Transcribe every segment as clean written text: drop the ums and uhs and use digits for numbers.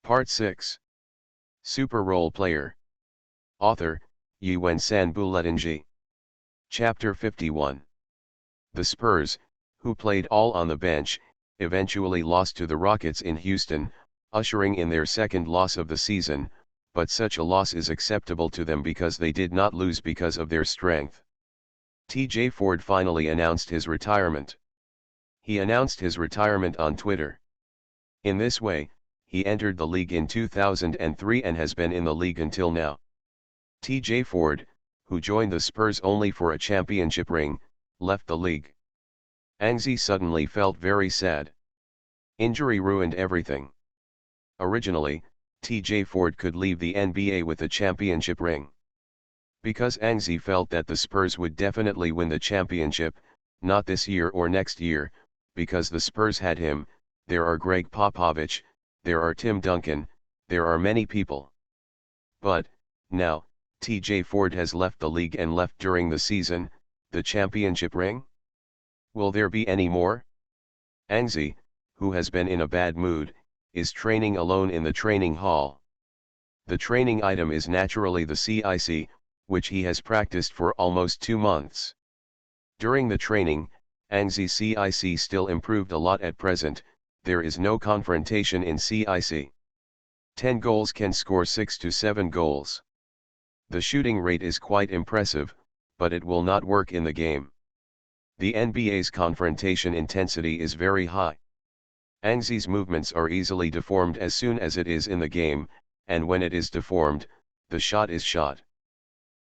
Part 6. Super Role Player. Author, Yuan-San Buletinji. Chapter 51. The Spurs, who played all on the bench, eventually lost to the Rockets in Houston, ushering in their second loss of the season, but such a loss is acceptable to them because they did not lose because of their strength. T.J. Ford finally announced his retirement. He announced his retirement on Twitter. In this way, he entered the league in 2003 and has been in the league until now. T.J. Ford, who joined the Spurs only for a championship ring, left the league. Anzi suddenly felt very sad. Injury ruined everything. Originally, T.J. Ford could leave the NBA with a championship ring. Because Anzi felt that the Spurs would definitely win the championship, not this year or next year, because the Spurs had him. There are Greg Popovich, there are Tim Duncan, there are many people. But, now, T.J. Ford has left the league and left during the season, the championship ring? Will there be any more? Anzi, who has been in a bad mood, is training alone in the training hall. The training item is naturally the CIC, which he has practiced for almost 2 months. During the training, Anzi's CIC still improved a lot at present. There is no confrontation in CIC. 10 goals can score 6 to 7 goals. The shooting rate is quite impressive, but it will not work in the game. The NBA's confrontation intensity is very high. Anzi's movements are easily deformed as soon as it is in the game, and when it is deformed, the shot is shot.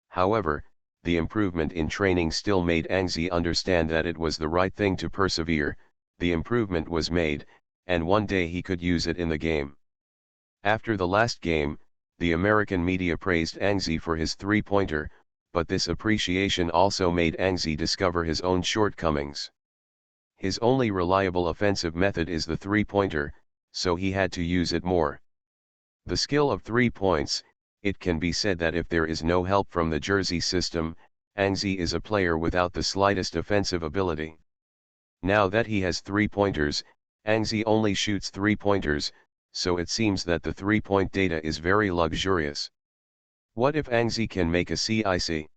However, the improvement in training still made Anzi understand that it was the right thing to persevere. The improvement was made, and one day he could use it in the game. After the last game, the American media praised Anzi for his three-pointer, but this appreciation also made Anzi discover his own shortcomings. His only reliable offensive method is the three-pointer, so he had to use it more. The skill of 3 points. It can be said that if there is no help from the jersey system, Anzi is a player without the slightest offensive ability. Now that he has 3-pointers, Anzi only shoots 3-pointers, so it seems that the 3-point data is very luxurious. What if Anzi can make a CIC?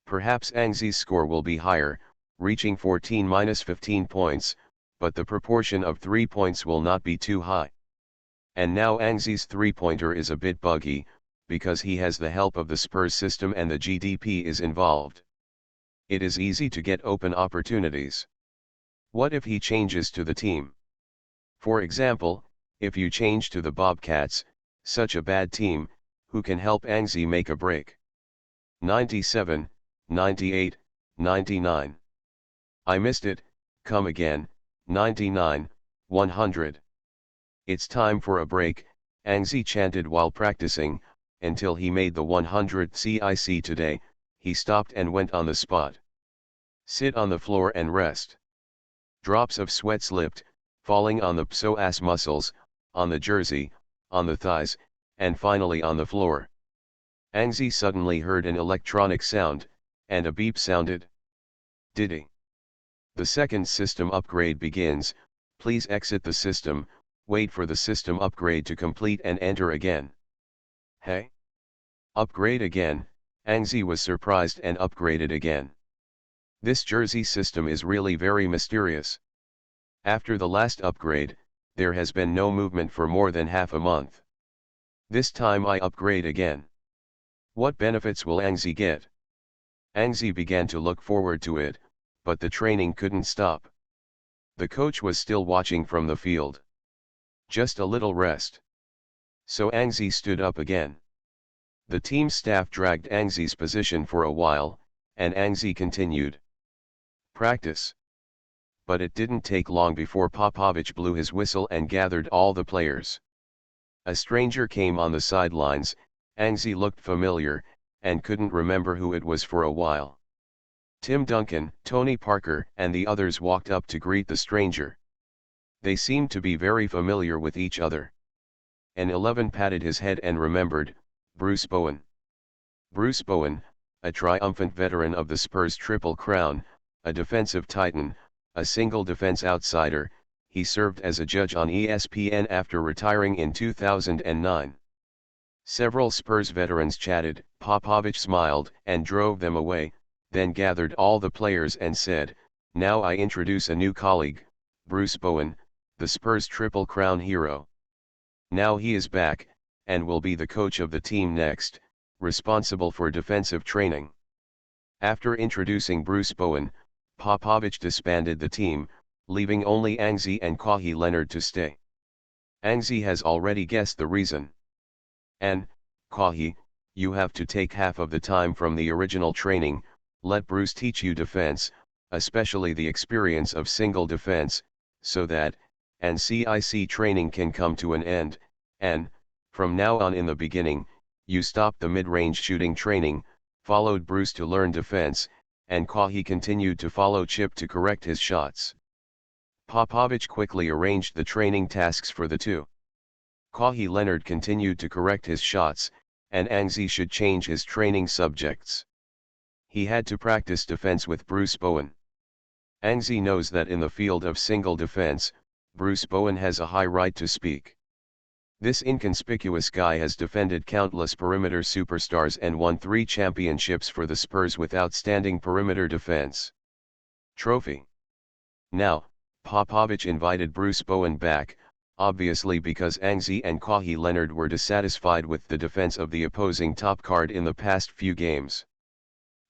Perhaps Anzi's score will be higher, reaching 14-15 points, but the proportion of 3 points will not be too high. And now Anzi's 3-pointer is a bit buggy, because he has the help of the Spurs system and the GDP is involved. It is easy to get open opportunities. What if he changes to the team? For example, if you change to the Bobcats, such a bad team, who can help Anzi make a break? 97, 98, 99. I missed it, come again, 99, 100. It's time for a break, Anzi chanted while practicing, until he made the 100th CIC today. He stopped and went on the spot. Sit on the floor and rest. Drops of sweat slipped, falling on the psoas muscles, on the jersey, on the thighs, and finally on the floor. Anzi suddenly heard an electronic sound, and a beep sounded. Diddy. The second system upgrade begins. Please exit the system, wait for the system upgrade to complete and enter again. Hey? Upgrade again. Anzi was surprised and upgraded again. This jersey system is really very mysterious. After the last upgrade, there has been no movement for more than half a month. This time I upgrade again. What benefits will Anzi get? Anzi began to look forward to it, but the training couldn't stop. The coach was still watching from the field. Just a little rest. So Anzi stood up again. The team staff dragged Anzi's position for a while, and Anzi continued. Practice. But it didn't take long before Popovich blew his whistle and gathered all the players. A stranger came on the sidelines. Anzi looked familiar, and couldn't remember who it was for a while. Tim Duncan, Tony Parker, and the others walked up to greet the stranger. They seemed to be very familiar with each other. An 11 patted his head and remembered, Bruce Bowen. Bruce Bowen, a triumphant veteran of the Spurs Triple Crown, a defensive titan, a single defense outsider, he served as a judge on ESPN after retiring in 2009. Several Spurs veterans chatted, Popovich smiled and drove them away, then gathered all the players and said, "Now I introduce a new colleague, Bruce Bowen, the Spurs Triple Crown hero. Now he is back, and will be the coach of the team next, responsible for defensive training." After introducing Bruce Bowen, Popovich disbanded the team, leaving only Anzi and Kawhi Leonard to stay. Anzi has already guessed the reason. "And, Kawhi, you have to take half of the time from the original training, let Bruce teach you defense, especially the experience of single defense, so that, and CIC training can come to an end, and, from now on in the beginning, you stop the mid-range shooting training," followed Bruce to learn defense, and Kawhi continued to follow Chip to correct his shots. Popovich quickly arranged the training tasks for the two. Kawhi Leonard continued to correct his shots, and Anzi should change his training subjects. He had to practice defense with Bruce Bowen. Anzi knows that in the field of single defense, Bruce Bowen has a high right to speak. This inconspicuous guy has defended countless perimeter superstars and won 3 championships for the Spurs with outstanding perimeter defense. Trophy. Now, Popovich invited Bruce Bowen back, obviously because Anzi and Kawhi Leonard were dissatisfied with the defense of the opposing top guard in the past few games.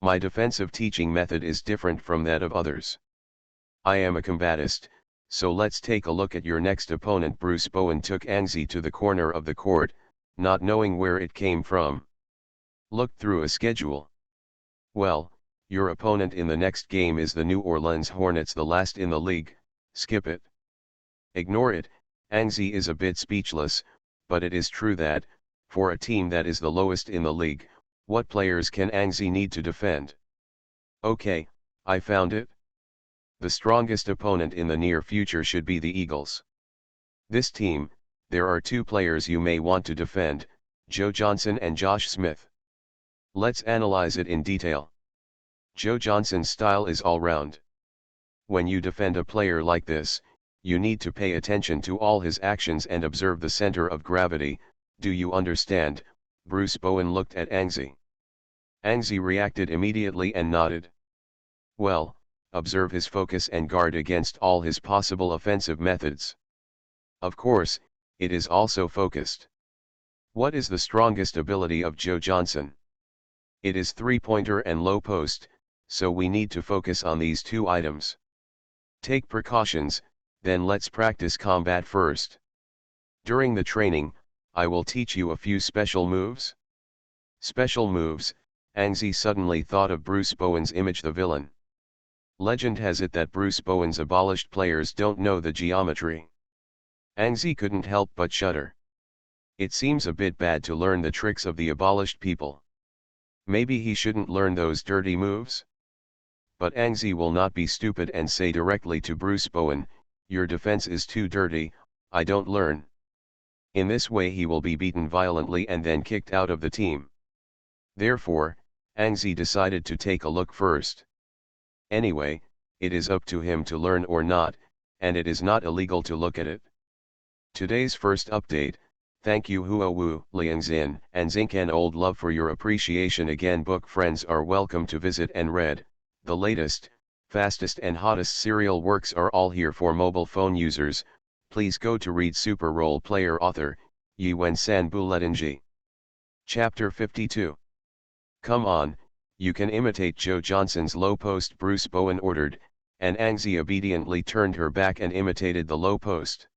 "My defensive teaching method is different from that of others. I am a combatist, so let's take a look at your next opponent." Bruce Bowen took Anzi to the corner of the court, not knowing where it came from. "Looked through a schedule. Well, your opponent in the next game is the New Orleans Hornets, the last in the league. Skip it." "Ignore it." Anzi is a bit speechless, but it is true that, for a team that is the lowest in the league, what players can Anzi need to defend? "Okay, I found it. The strongest opponent in the near future should be the Eagles. This team, there are 2 players you may want to defend, Joe Johnson and Josh Smith. Let's analyze it in detail. Joe Johnson's style is all-round. When you defend a player like this, you need to pay attention to all his actions and observe the center of gravity. Do you understand?" Bruce Bowen looked at Anzi. Anzi reacted immediately and nodded. "Well, observe his focus and guard against all his possible offensive methods. Of course, it is also focused. What is the strongest ability of Joe Johnson? It is three-pointer and low post, so we need to focus on these 2 items. Take precautions, then let's practice combat first. During the training, I will teach you a few special moves." Special moves. Anzi suddenly thought of Bruce Bowen's image, the villain. Legend has it that Bruce Bowen's abolished players don't know the geometry. Anzi couldn't help but shudder. It seems a bit bad to learn the tricks of the abolished people. Maybe he shouldn't learn those dirty moves? But Anzi will not be stupid and say directly to Bruce Bowen, "Your defense is too dirty, I don't learn." In this way he will be beaten violently and then kicked out of the team. Therefore, Anzi decided to take a look first. Anyway, it is up to him to learn or not, and it is not illegal to look at it. Today's first update. Thank you Hua Wu, Liang Xin, and Zinc and Old Love for your appreciation. Again, book friends are welcome to visit and read. The latest, fastest and hottest serial works are all here for mobile phone users. Please go to read Super Role Player author, Yiwen San Buletinji. Chapter 52. Come on, you can imitate Joe Johnson's low post, Bruce Bowen ordered, and Anzi obediently turned her back and imitated the low post.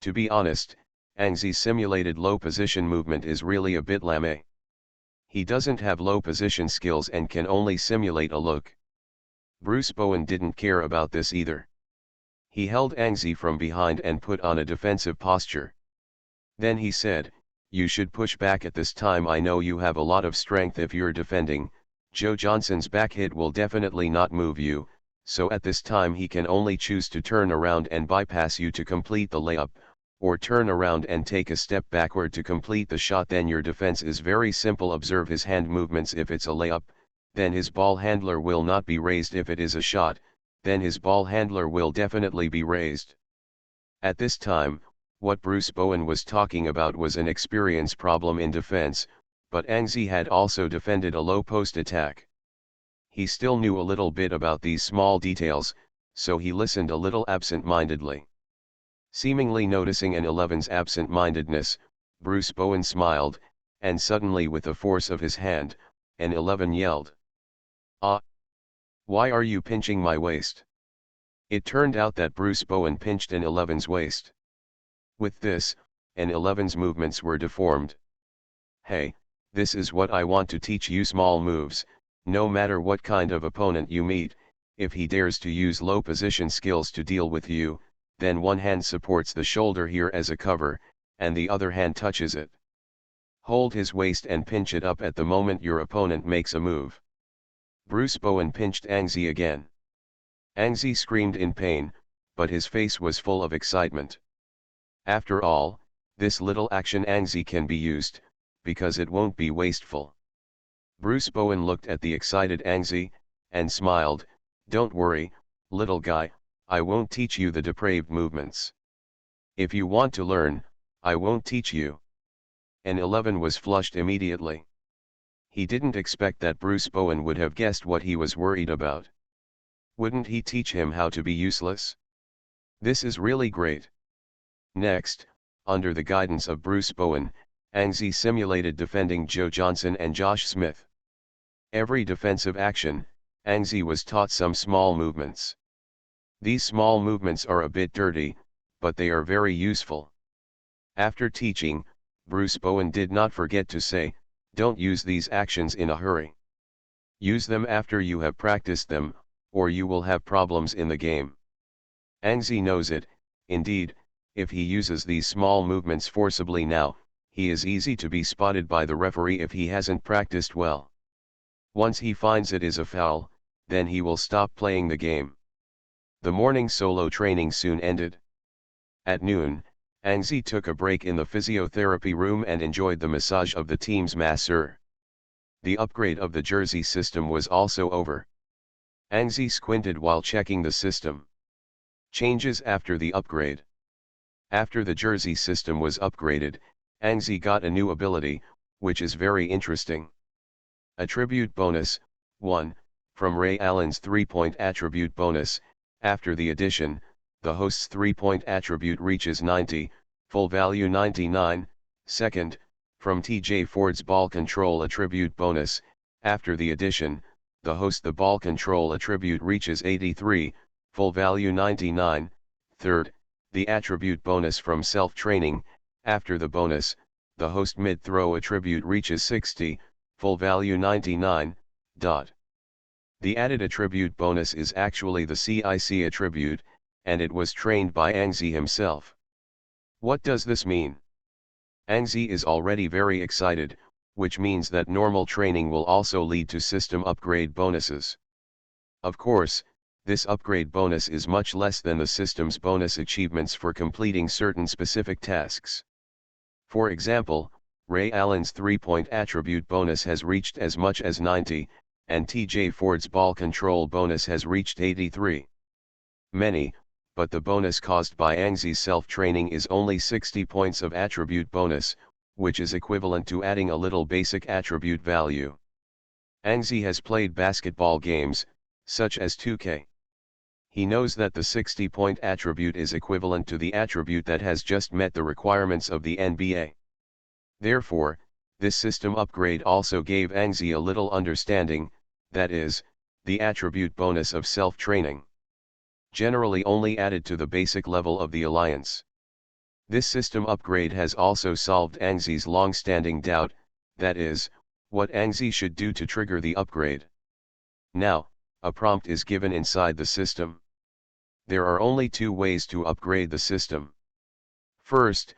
To be honest, Anzi's simulated low position movement is really a bit lame. He doesn't have low position skills and can only simulate a look. Bruce Bowen didn't care about this either. He held Anzi from behind and put on a defensive posture. Then he said, "You should push back at this time. I know you have a lot of strength if you're defending. Joe Johnson's back hit will definitely not move you, so at this time he can only choose to turn around and bypass you to complete the layup, or turn around and take a step backward to complete the shot. Then your defense is very simple. Observe his hand movements. If it's a layup, then his ball handler will not be raised. If it is a shot, then his ball handler will definitely be raised. At this time, what Bruce Bowen was talking about was an experience problem in defense, but Angzi had also defended a low post attack. He still knew a little bit about these small details, so he listened a little absent-mindedly. Seemingly noticing an 11's absent-mindedness, Bruce Bowen smiled, and suddenly with the force of his hand, an 11 yelled, "Ah! Why are you pinching my waist?" It turned out that Bruce Bowen pinched an 11's waist. With this, an 11's movements were deformed. "Hey, this is what I want to teach you: small moves. No matter what kind of opponent you meet, if he dares to use low position skills to deal with you, then one hand supports the shoulder here as a cover, and the other hand touches it. Hold his waist and pinch it up at the moment your opponent makes a move." Bruce Bowen pinched Angzi again. Angzi screamed in pain, but his face was full of excitement. After all, this little action Angzi can be used, because it won't be wasteful. Bruce Bowen looked at the excited Angzi, and smiled. "Don't worry, little guy, I won't teach you the depraved movements. If you want to learn, I won't teach you." An 11 was flushed immediately. He didn't expect that Bruce Bowen would have guessed what he was worried about. Wouldn't he teach him how to be useless? This is really great. Next, under the guidance of Bruce Bowen, Angzi simulated defending Joe Johnson and Josh Smith. Every defensive action, Angzi was taught some small movements. These small movements are a bit dirty, but they are very useful. After teaching, Bruce Bowen did not forget to say, "Don't use these actions in a hurry. Use them after you have practiced them, or you will have problems in the game." Angzi knows it. Indeed, if he uses these small movements forcibly now, he is easy to be spotted by the referee if he hasn't practiced well. Once he finds it is a foul, then he will stop playing the game. The morning solo training soon ended. At noon, Angzi took a break in the physiotherapy room and enjoyed the massage of the team's masseur. The upgrade of the jersey system was also over. Angzi squinted while checking the system. Changes after the upgrade. After the jersey system was upgraded, Angzi got a new ability, which is very interesting. Attribute bonus, 1, from Ray Allen's 3-point attribute bonus. After the addition, the host's 3-point attribute reaches 90, full value 99. Second, from TJ Ford's ball control attribute bonus. After the addition, the ball control attribute reaches 83, full value 99. Third, the attribute bonus from self-training. After the bonus, the host mid-throw attribute reaches 60, full value 99. The added attribute bonus is actually the CIC attribute, and it was trained by Angzi himself. What does this mean? Angzi is already very excited, which means that normal training will also lead to system upgrade bonuses. Of course, this upgrade bonus is much less than the system's bonus achievements for completing certain specific tasks. For example, Ray Allen's 3-point attribute bonus has reached as much as 90, and TJ Ford's ball control bonus has reached 83. Many, but the bonus caused by Angzi's self-training is only 60 points of attribute bonus, which is equivalent to adding a little basic attribute value. Angzi has played basketball games, such as 2K. He knows that the 60-point attribute is equivalent to the attribute that has just met the requirements of the NBA. Therefore, this system upgrade also gave Angzi a little understanding, that is, the attribute bonus of self-training. Generally only added to the basic level of the alliance. This system upgrade has also solved Angzi's long-standing doubt, that is, what Angzi should do to trigger the upgrade. Now, a prompt is given inside the system. There are only two ways to upgrade the system. First,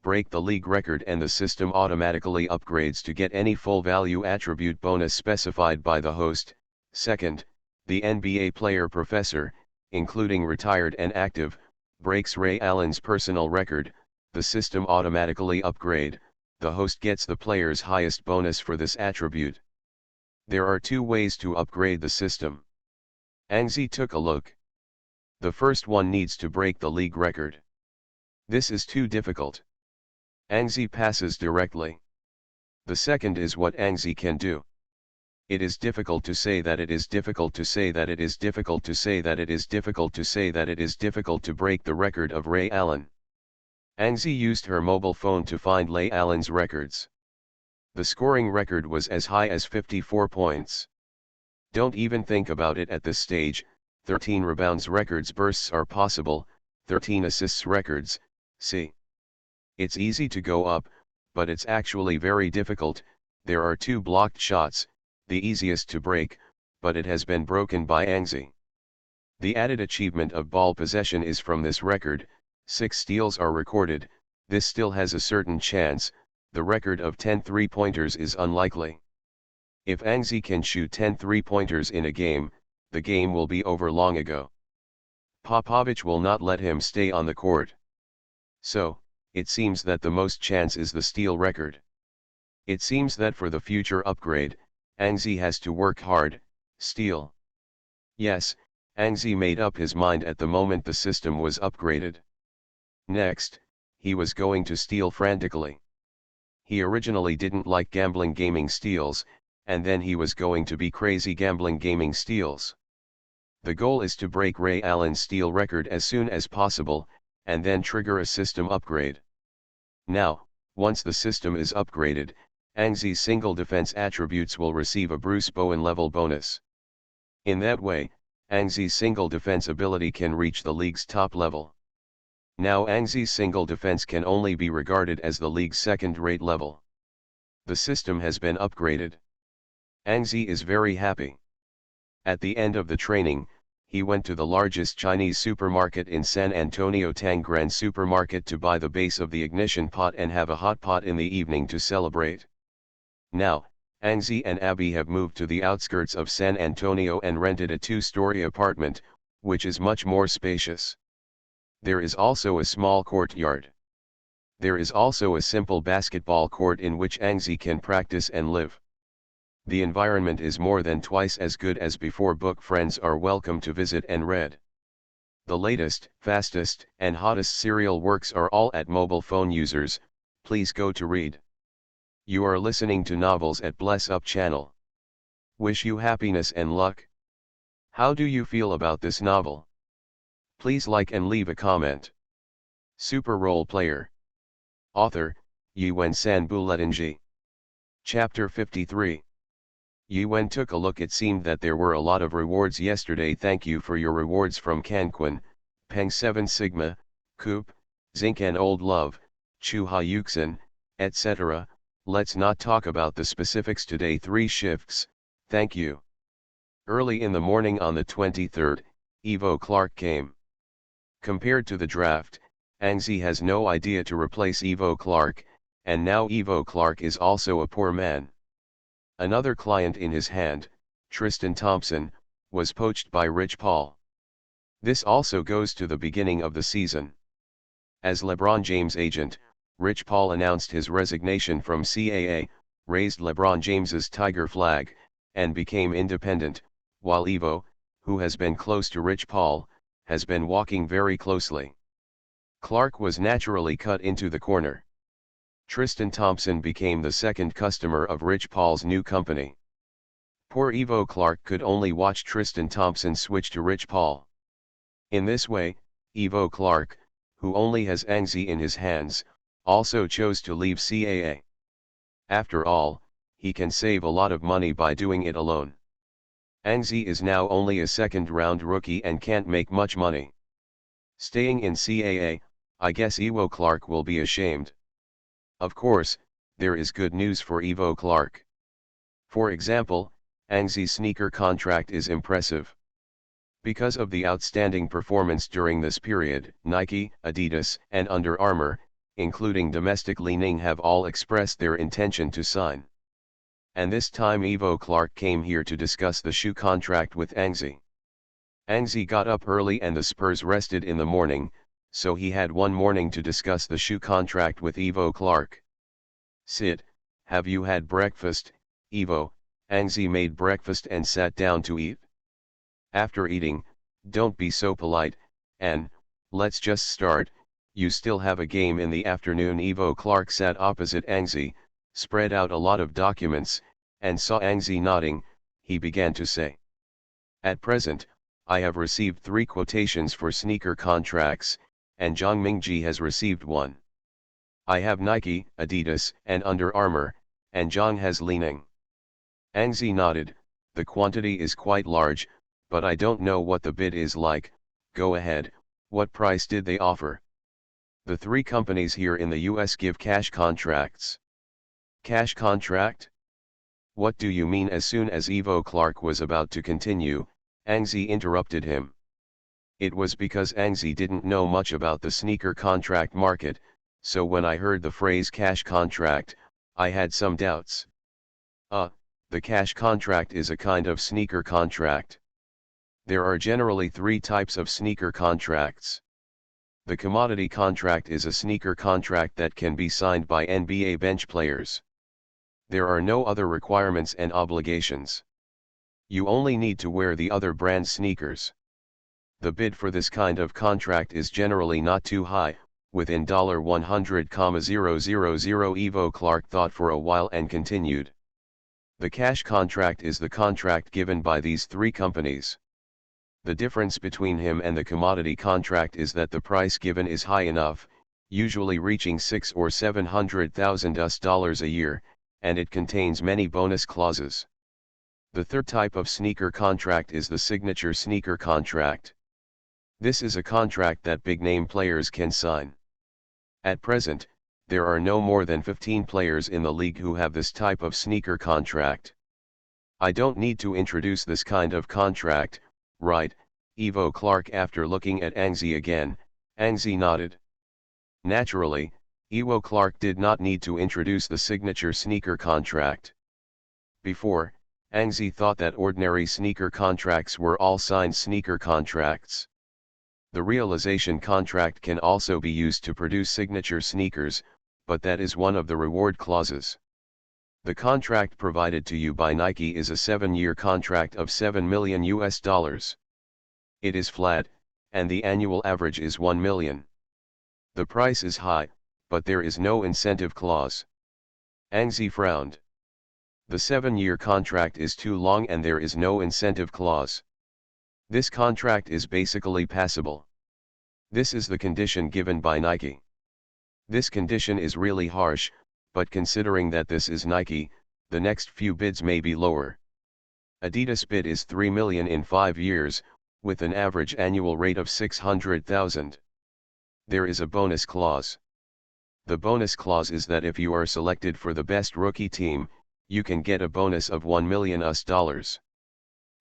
break the league record and the system automatically upgrades to get any full value attribute bonus specified by the host. Second, the NBA player professor, including retired and active, breaks Ray Allen's personal record, the system automatically upgrade, the host gets the player's highest bonus for this attribute. There are two ways to upgrade the system. Angzi took a look. The first one needs to break the league record. This is too difficult. Angzi passes directly. The second is what Angzi can do. It is difficult to say that it is difficult to say that it is difficult to say that it is difficult to say that it is difficult to break the record of Ray Allen. Angzi used her mobile phone to find Ray Allen's records. The scoring record was as high as 54 points. Don't even think about it at this stage. 13 rebounds records bursts are possible, 13 assists records, see. It's easy to go up, but it's actually very difficult. There are 2 blocked shots, the easiest to break, but it has been broken by Angzi. The added achievement of ball possession is from this record. 6 steals are recorded. This still has a certain chance. The record of 10 3-pointers is unlikely. If Angzi can shoot 10 3-pointers in a game, the game will be over long ago. Popovich will not let him stay on the court. So, it seems that the most chance is the steal record. It seems that for the future upgrade, Angzi has to work hard, steal. Yes, Angzi made up his mind at the moment the system was upgraded. Next, he was going to steal frantically. He originally didn't like gambling gaming steals, and then he was going to be crazy gambling gaming steals. The goal is to break Ray Allen's steal record as soon as possible, and then trigger a system upgrade. Now, once the system is upgraded, Angzi's single defense attributes will receive a Bruce Bowen level bonus. In that way, Angzi's single defense ability can reach the league's top level. Now Angzi's single defense can only be regarded as the league's second-rate level. The system has been upgraded. Angzi is very happy. At the end of the training, he went to the largest Chinese supermarket in San Antonio, Tangran Supermarket, to buy the base of the ignition pot and have a hot pot in the evening to celebrate. Now, Angzi and Abby have moved to the outskirts of San Antonio and rented a 2-story apartment, which is much more spacious. There is also a small courtyard. There is also a simple basketball court in which Angzi can practice and live. The environment is more than twice as good as before. Book friends are welcome to visit and read. The latest, fastest, and hottest serial works are all at mobile phone users. Please go to read. You are listening to Novels at Bless Up channel. Wish you happiness and luck. How do you feel about this novel? Please like and leave a comment. Super Role Player. Author, Yuan San Buletinji. Chapter 53. Yuan took a look. It seemed that there were a lot of rewards yesterday. Thank you for your rewards from Canquin, Peng 7 Sigma, Coop, Zinc and Old Love, Chu Ha Yuxin, etc. Let's not talk about the specifics today. 3 shifts, thank you. Early in the morning on the 23rd, Evo Clark came. Compared to the draft, Angzi has no idea to replace Evo Clark, and now Evo Clark is also a poor man. Another client in his hand, Tristan Thompson, was poached by Rich Paul. This also goes to the beginning of the season. As LeBron James' agent, Rich Paul announced his resignation from CAA, raised LeBron James's Tiger flag, and became independent, while Evo, who has been close to Rich Paul, has been walking very closely. Clark was naturally cut into the corner. Tristan Thompson became the second customer of Rich Paul's new company. Poor Evo Clark could only watch Tristan Thompson switch to Rich Paul. In this way, Evo Clark, who only has Angzi in his hands, also chose to leave CAA. After all, he can save a lot of money by doing it alone. Angzi is now only a second-round rookie and can't make much money. Staying in CAA, I guess Evo Clark will be ashamed. Of course, there is good news for Evo Clark. For example, Angzi's sneaker contract is impressive. Because of the outstanding performance during this period, Nike, Adidas, and Under Armour, including domestic Li-Ning, have all expressed their intention to sign. And this time Evo Clark came here to discuss the shoe contract with Angzi. Angzi got up early and the Spurs rested in the morning, so he had one morning to discuss the shoe contract with Evo Clark. Sit, have you had breakfast, Evo? Angzi made breakfast and sat down to eat. After eating, don't be so polite, and, let's just start, You still have a game in the afternoon. Ivo Clark sat opposite Angzi, spread out a lot of documents, and saw Angzi nodding. He began to say. At present, I have received 3 quotations for sneaker contracts, and Zhang Mingji has received 1. I have Nike, Adidas, and Under Armour, and Zhang has Li-Ning. Angzi nodded. The quantity is quite large, but I don't know what the bid is like. Go ahead, what price did they offer? The 3 companies here in the US give cash contracts. Cash contract? What do you mean? As soon as Ivo Clark was about to continue, Angzi interrupted him. It was because Angzi didn't know much about the sneaker contract market, so when I heard the phrase cash contract, I had some doubts. The cash contract is a kind of sneaker contract. There are generally 3 types of sneaker contracts. The commodity contract is a sneaker contract that can be signed by NBA bench players. There are no other requirements and obligations. You only need to wear the other brand's sneakers. The bid for this kind of contract is generally not too high, within $100,000. Ivo Clark thought for a while and continued. The cash contract is the contract given by these 3 companies. The difference between him and the commodity contract is that the price given is high enough, usually reaching $600,000 or $700,000 a year, and it contains many bonus clauses. The third type of sneaker contract is the signature sneaker contract. This is a contract that big-name players can sign. At present, there are no more than 15 players in the league who have this type of sneaker contract. I don't need to introduce this kind of contract, right, Ivo Clark? After looking at Angzi again, Angzi nodded. Naturally, Ivo Clark did not need to introduce the signature sneaker contract. Before, Angzi thought that ordinary sneaker contracts were all signed sneaker contracts. The realization contract can also be used to produce signature sneakers, but that is one of the reward clauses. The contract provided to you by Nike is a 7-year contract of $7 million. It is flat, and the annual average is $1 million. The price is high, but there is no incentive clause. Angzi frowned. The 7-year contract is too long and there is no incentive clause. This contract is basically passable. This is the condition given by Nike. This condition is really harsh, but considering that this is Nike, the next few bids may be lower. Adidas bid is $3 million in 5 years, with an average annual rate of $600,000. There is a bonus clause. The bonus clause is that if you are selected for the best rookie team, you can get a bonus of $1 million.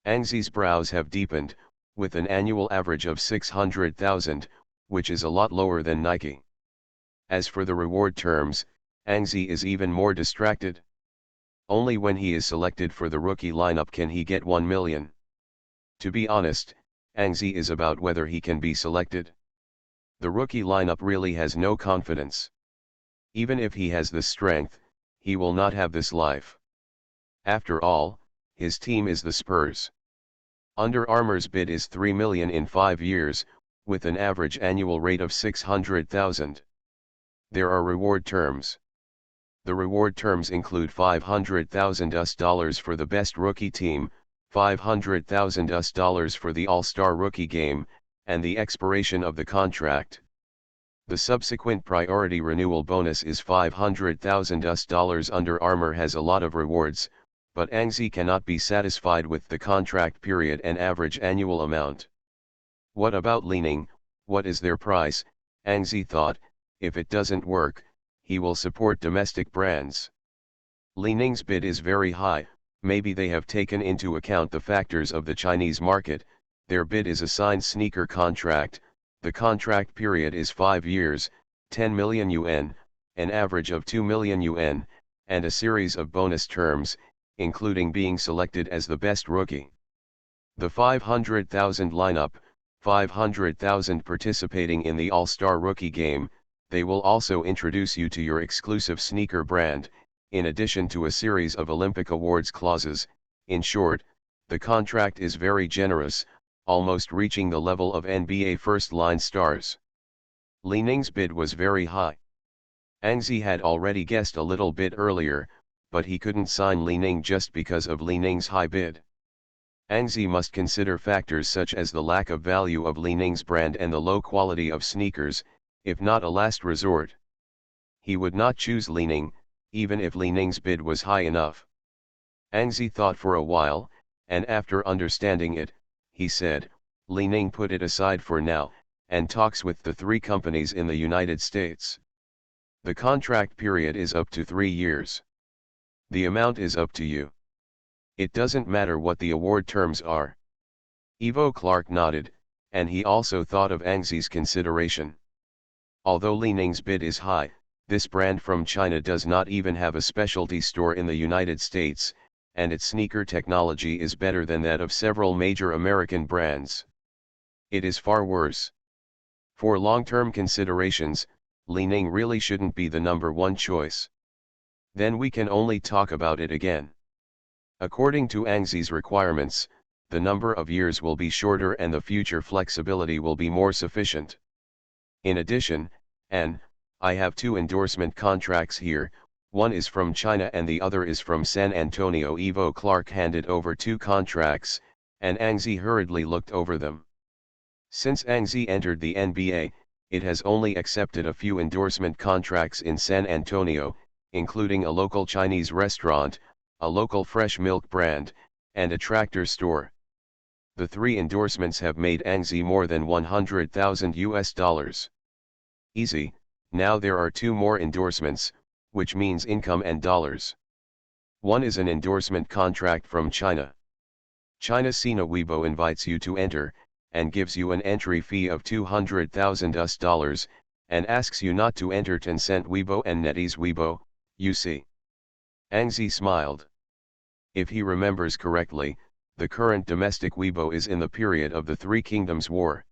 Angzi's brows have deepened, with an annual average of $600,000, which is a lot lower than Nike. As for the reward terms, Angzi is even more distracted. Only when he is selected for the rookie lineup can he get $1 million. To be honest, Angzi is about whether he can be selected. The rookie lineup really has no confidence. Even if he has the strength, he will not have this life. After all, his team is the Spurs. Under Armour's bid is $3 million in 5 years, with an average annual rate of $600,000. There are reward terms. The reward terms include $500,000 for the best rookie team, $500,000 for the All-Star rookie game, and the expiration of the contract. The subsequent priority renewal bonus is $500,000. Under Armour has a lot of rewards, but Angzi cannot be satisfied with the contract period and average annual amount. What about Li-Ning? What is their price? Angzi thought, if it doesn't work, he will support domestic brands. Li-Ning's bid is very high. Maybe they have taken into account the factors of the Chinese market. Their bid is a signed sneaker contract. The contract period is 5 years, 10 million yuan, an average of 2 million yuan, and a series of bonus terms, including being selected as the best rookie. The 500,000 lineup, 500,000 participating in the All-Star rookie game. They will also introduce you to your exclusive sneaker brand, in addition to a series of Olympic awards clauses. In short, the contract is very generous, almost reaching the level of NBA first-line stars. Li Ning's bid was very high. Ang Zi had already guessed a little bit earlier, but he couldn't sign Li Ning just because of Li Ning's high bid. Ang Zi must consider factors such as the lack of value of Li Ning's brand and the low quality of sneakers, if not a last resort. He would not choose Li Ning, even if Li Ning's bid was high enough. Ang Zi thought for a while, and after understanding it, he said, Li Ning put it aside for now, and talks with the 3 companies in the United States. The contract period is up to 3 years. The amount is up to you. It doesn't matter what the award terms are. Ivo Clark nodded, and he also thought of Ang Zi's consideration. Although Li Ning's bid is high, this brand from China does not even have a specialty store in the United States, and its sneaker technology is better than that of several major American brands. It is far worse. For long-term considerations, Li Ning really shouldn't be the number 1 choice. Then we can only talk about it again. According to Ang Zi's requirements, the number of years will be shorter and the future flexibility will be more sufficient. In addition, I have 2 endorsement contracts here, one is from China and the other is from San Antonio. Ivo Clark handed over 2 contracts, and Ang Zi hurriedly looked over them. Since Ang Zi entered the NBA, it has only accepted a few endorsement contracts in San Antonio, including a local Chinese restaurant, a local fresh milk brand, and a tractor store. The 3 endorsements have made Ang Zi more than $100,000. Easy, now there are 2 more endorsements, which means income and dollars. One is an endorsement contract from China. China Sina Weibo invites you to enter, and gives you an entry fee of $200,000, and asks you not to enter Tencent Weibo and NetEase Weibo, you see. Ang Zi smiled. If he remembers correctly, the current domestic Weibo is in the period of the Three Kingdoms War.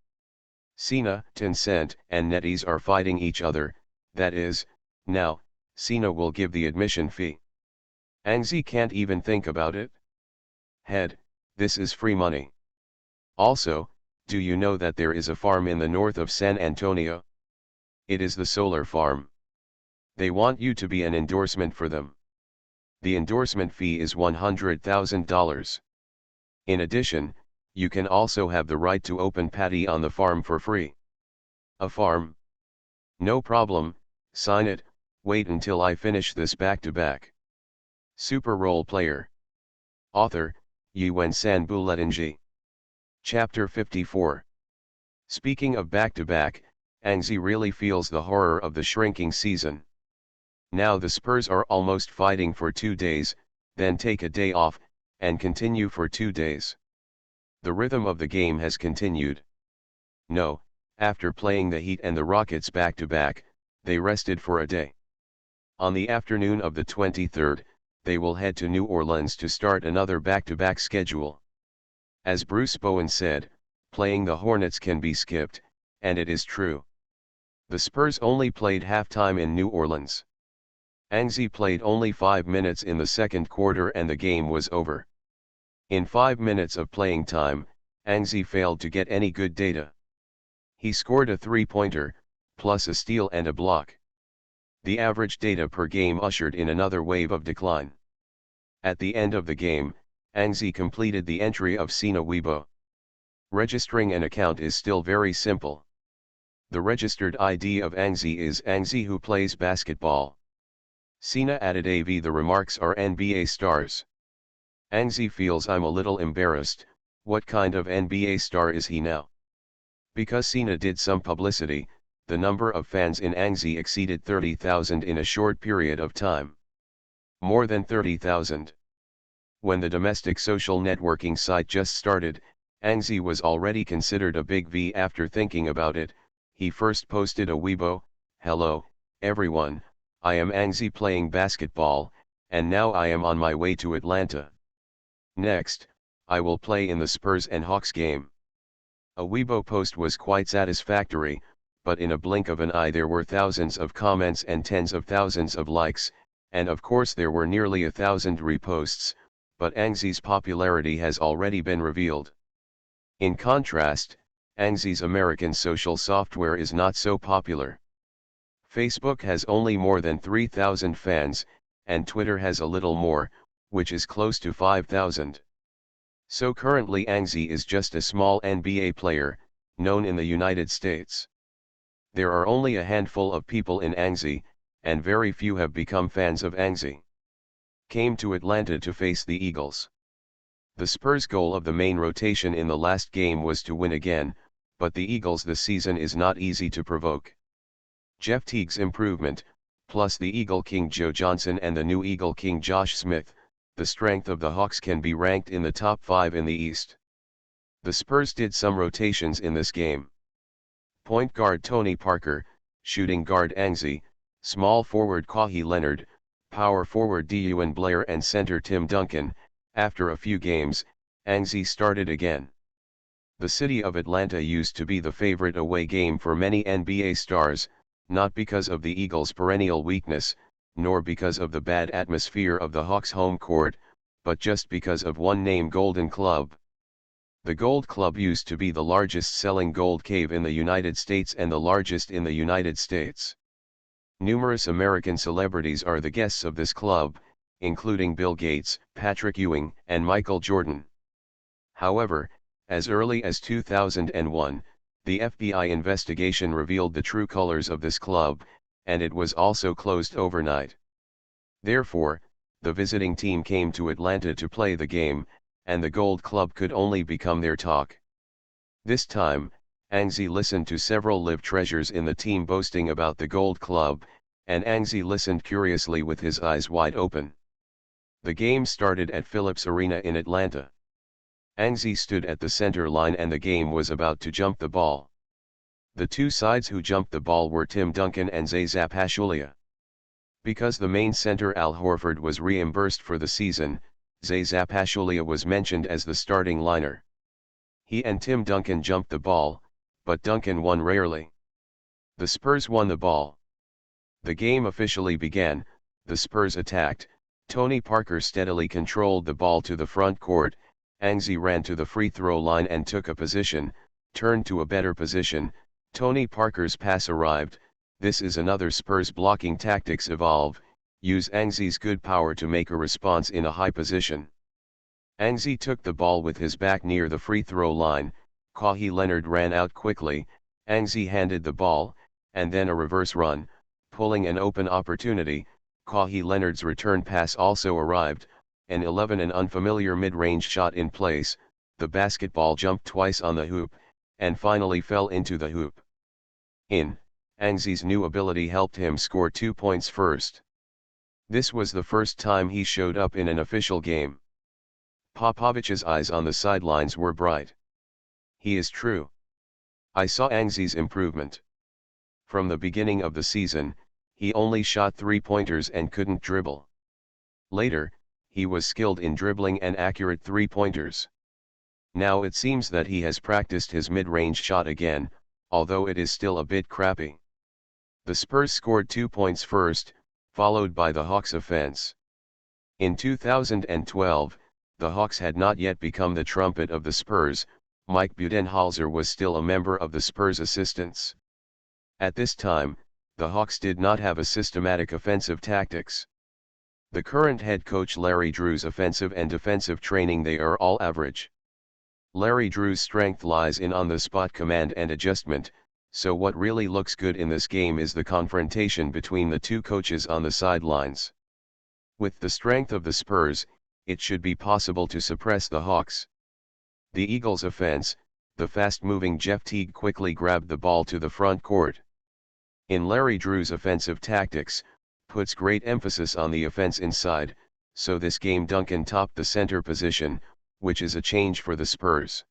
Sina, Tencent, and NetEase are fighting each other, that is, now, Sina will give the admission fee. Ang Zi can't even think about it. Head, this is free money. Also, do you know that there is a farm in the north of San Antonio? It is the solar farm. They want you to be an endorsement for them. The endorsement fee is $100,000. In addition, you can also have the right to open paddy on the farm for free. A farm? No problem, sign it, wait until I finish this back-to-back. Super Role Player. Author, Yuan Sanbu Letinji. Chapter 54. Speaking of back-to-back, Ang Zi really feels the horror of the shrinking season. Now the Spurs are almost fighting for 2 days, then take a day off, and continue for 2 days. The rhythm of the game has continued. No, after playing the Heat and the Rockets back-to-back, they rested for a day. On the afternoon of the 23rd, they will head to New Orleans to start another back-to-back schedule. As Bruce Bowen said, playing the Hornets can be skipped, and it is true. The Spurs only played halftime in New Orleans. Ang Zi played only 5 minutes in the second quarter and the game was over. In 5 minutes of playing time, Ang Zi failed to get any good data. He scored a 3-pointer, plus a steal and a block. The average data per game ushered in another wave of decline. At the end of the game, Ang Zi completed the entry of Sina Weibo. Registering an account is still very simple. The registered ID of Ang Zi is Ang Zi who plays basketball. Sina added AV. The remarks are NBA stars. Ang Zi feels I'm a little embarrassed, what kind of NBA star is he now? Because Sina did some publicity, the number of fans in Ang Zi exceeded 30,000 in a short period of time. More than 30,000. When the domestic social networking site just started, Ang Zi was already considered a big V. After thinking about it, he first posted a Weibo, "Hello, everyone, I am Ang Zi playing basketball, and now I am on my way to Atlanta. Next, I will play in the Spurs and Hawks game." A Weibo post was quite satisfactory, but in a blink of an eye there were thousands of comments and tens of thousands of likes, and of course there were nearly 1,000 reposts, but Ang Zi's popularity has already been revealed. In contrast, Angie's American social software is not so popular. Facebook has only more than 3,000 fans, and Twitter has a little more, which is close to 5,000. So currently Angie is just a small NBA player, known in the United States. There are only a handful of people in Angie, and very few have become fans of Angie. Came to Atlanta to face the Eagles. The Spurs' goal of the main rotation in the last game was to win again, but the Eagles this season is not easy to provoke. Jeff Teague's improvement, plus the Eagle King Joe Johnson and the new Eagle King Josh Smith, the strength of the Hawks can be ranked in the top 5 in the East. The Spurs did some rotations in this game. Point guard Tony Parker, shooting guard Angie, small forward Kawhi Leonard, power forward Dewayne Blair and center Tim Duncan. After a few games, Angie started again. The city of Atlanta used to be the favorite away game for many NBA stars, not because of the Eagles' perennial weakness, nor because of the bad atmosphere of the Hawks' home court, but just because of one name: Golden Club. The Gold Club used to be the largest selling gold cave in the United States and the largest in the United States. Numerous American celebrities are the guests of this club, including Bill Gates, Patrick Ewing, and Michael Jordan. However, as early as 2001, the FBI investigation revealed the true colors of this club, and it was also closed overnight. Therefore, the visiting team came to Atlanta to play the game, and the Gold Club could only become their talk. This time, Angie listened to several live treasures in the team boasting about the Gold Club, and Angie listened curiously with his eyes wide open. The game started at Phillips Arena in Atlanta. Angie stood at the center line and the game was about to jump the ball. The two sides who jumped the ball were Tim Duncan and Zaza Pachulia. Because the main center Al Horford was reimbursed for the season, Zaza Pachulia was mentioned as the starting liner. He and Tim Duncan jumped the ball, but Duncan won rarely. The Spurs won the ball. The game officially began. The Spurs attacked. Tony Parker steadily controlled the ball to the front court. Angie ran to the free throw line and took a position, turned to a better position. Tony Parker's pass arrived. This is another Spurs blocking tactics evolve. Use Angie's good power to make a response in a high position. Angie took the ball with his back near the free throw line. Kawhi Leonard ran out quickly. Angie handed the ball, and then a reverse run, pulling an open opportunity. Kawhi Leonard's return pass also arrived, an unfamiliar mid-range shot in place. The basketball jumped twice on the hoop, and finally fell into the hoop. Angie's new ability helped him score 2 points first. This was the first time he showed up in an official game. Popovich's eyes on the sidelines were bright. He is true. I saw Angie's improvement. From the beginning of the season, he only shot 3-pointers and couldn't dribble. Later, he was skilled in dribbling and accurate 3-pointers. Now it seems that he has practiced his mid-range shot again, although it is still a bit crappy. The Spurs scored 2 points first, followed by the Hawks' offense. In 2012, the Hawks had not yet become the trumpet of the Spurs. Mike Budenholzer was still a member of the Spurs' assistants. At this time, the Hawks did not have a systematic offensive tactics. The current head coach Larry Drew's offensive and defensive training, they are all average. Larry Drew's strength lies in on-the-spot command and adjustment, so what really looks good in this game is the confrontation between the two coaches on the sidelines. With the strength of the Spurs, it should be possible to suppress the Hawks. The Eagles' offense, the fast-moving Jeff Teague quickly grabbed the ball to the front court. In Larry Drew's offensive tactics, puts great emphasis on the offense inside, so this game Duncan topped the center position, which is a change for the Spurs.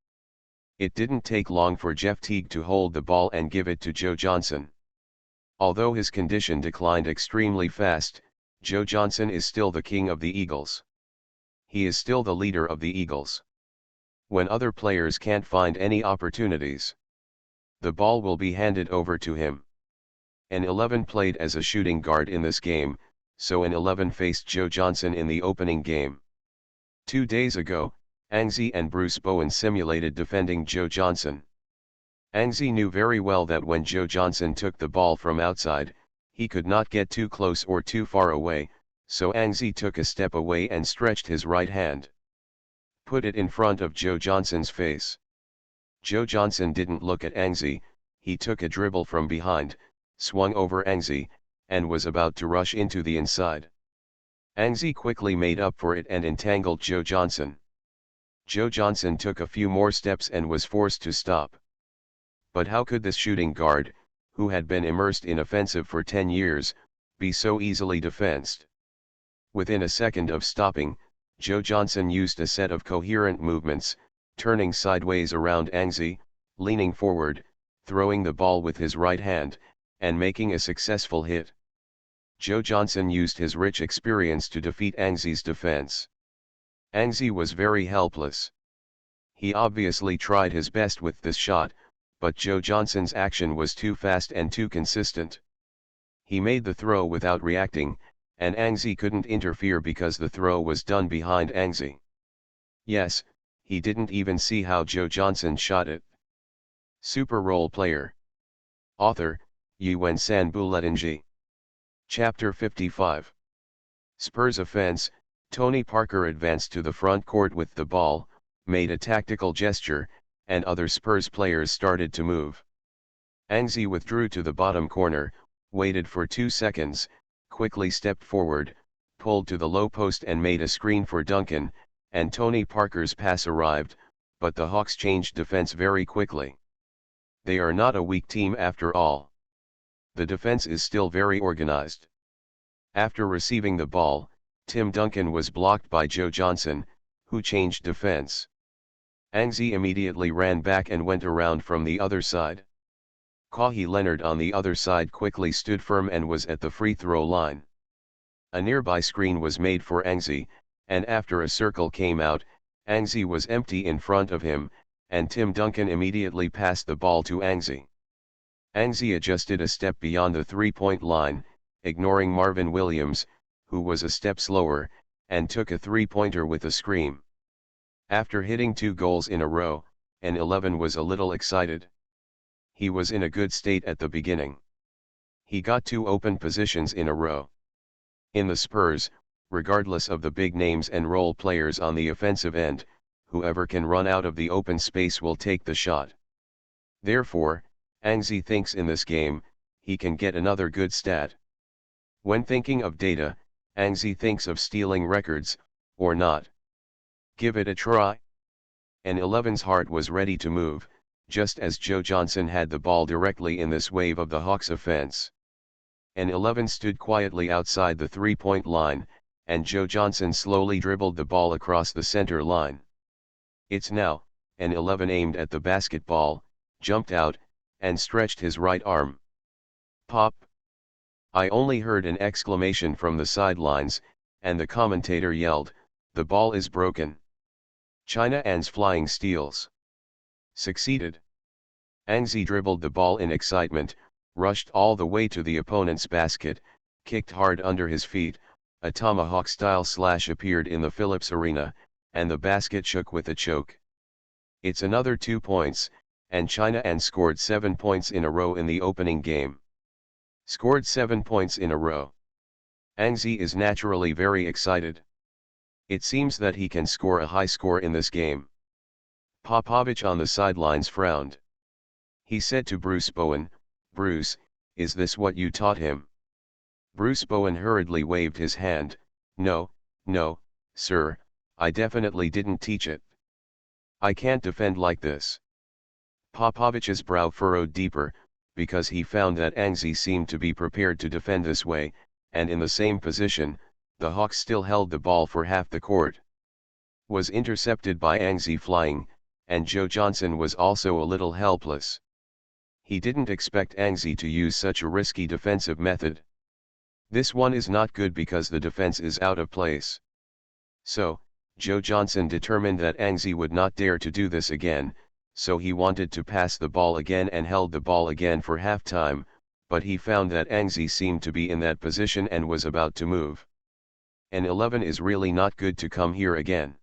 It didn't take long for Jeff Teague to hold the ball and give it to Joe Johnson. Although his condition declined extremely fast, Joe Johnson is still the king of the Eagles. He is still the leader of the Eagles. When other players can't find any opportunities, the ball will be handed over to him. An 11 played as a shooting guard in this game, so an 11 faced Joe Johnson in the opening game. 2 days ago, Angie and Bruce Bowen simulated defending Joe Johnson. Angzi knew very well that when Joe Johnson took the ball from outside, he could not get too close or too far away, so Angzi took a step away and stretched his right hand. Put it in front of Joe Johnson's face. Joe Johnson didn't look at Angzi, he took a dribble from behind, swung over Angzi, and was about to rush into the inside. Angzi quickly made up for it and entangled Joe Johnson. Joe Johnson took a few more steps and was forced to stop. But how could this shooting guard, who had been immersed in offensive for 10 years, be so easily defensed? Within a second of stopping, Joe Johnson used a set of coherent movements, turning sideways around Angzi, leaning forward, throwing the ball with his right hand, and making a successful hit. Joe Johnson used his rich experience to defeat Angzi's defense. Angzi was very helpless. He obviously tried his best with this shot, but Joe Johnson's action was too fast and too consistent. He made the throw without reacting, and Angzi couldn't interfere because the throw was done behind Angzi. Yes, he didn't even see how Joe Johnson shot it. Super Role Player. Author, Yuen San-Bu-Letinji. Chapter 55. Spurs offense. Tony Parker advanced to the front court with the ball, made a tactical gesture, and other Spurs players started to move. Angzi withdrew to the bottom corner, waited for 2 seconds, quickly stepped forward, pulled to the low post and made a screen for Duncan, and Tony Parker's pass arrived, but the Hawks changed defense very quickly. They are not a weak team after all. The defense is still very organized. After receiving the ball, Tim Duncan was blocked by Joe Johnson, who changed defense. Angzi immediately ran back and went around from the other side. Kawhi Leonard on the other side quickly stood firm and was at the free throw line. A nearby screen was made for Angzi, and after a circle came out, Angzi was empty in front of him, and Tim Duncan immediately passed the ball to Angzi. Angzi adjusted a step beyond the three-point line, ignoring Marvin Williams, who was a step slower, and took a three-pointer with a scream. After hitting 2 goals in a row, N11 was a little excited. He was in a good state at the beginning. He got 2 open positions in a row. In the Spurs, regardless of the big names and role players on the offensive end, whoever can run out of the open space will take the shot. Therefore, Angzi thinks in this game, he can get another good stat. When thinking of data, Angzi thinks of stealing records, or not. Give it a try. N11's heart was ready to move, just as Joe Johnson had the ball directly in this wave of the Hawks' offense. N11 stood quietly outside the three-point line, and Joe Johnson slowly dribbled the ball across the center line. It's now. N11 aimed at the basketball, jumped out, and stretched his right arm. Pop! I only heard an exclamation from the sidelines, and the commentator yelled, "The ball is broken." China An's flying steals succeeded. Angzi dribbled the ball in excitement, rushed all the way to the opponent's basket, kicked hard under his feet, a tomahawk-style slash appeared in the Phillips Arena, and the basket shook with a choke. It's another 2 points, and China An scored 7 points in a row in the opening game. Scored 7 points in a row. Angzi is naturally very excited. It seems that he can score a high score in this game. Popovich on the sidelines frowned. He said to Bruce Bowen, "Bruce, is this what you taught him?" Bruce Bowen hurriedly waved his hand, No, sir, I definitely didn't teach it. I can't defend like this." Popovich's brow furrowed deeper, because he found that Angzi seemed to be prepared to defend this way, and in the same position, the Hawks still held the ball for half the court. Was intercepted by Angzi flying, and Joe Johnson was also a little helpless. He didn't expect Angzi to use such a risky defensive method. This one is not good because the defense is out of place. So, Joe Johnson determined that Angzi would not dare to do this again, so he wanted to pass the ball again and held the ball again for halftime, but he found that Angzi seemed to be in that position and was about to move. N11 is really not good to come here again.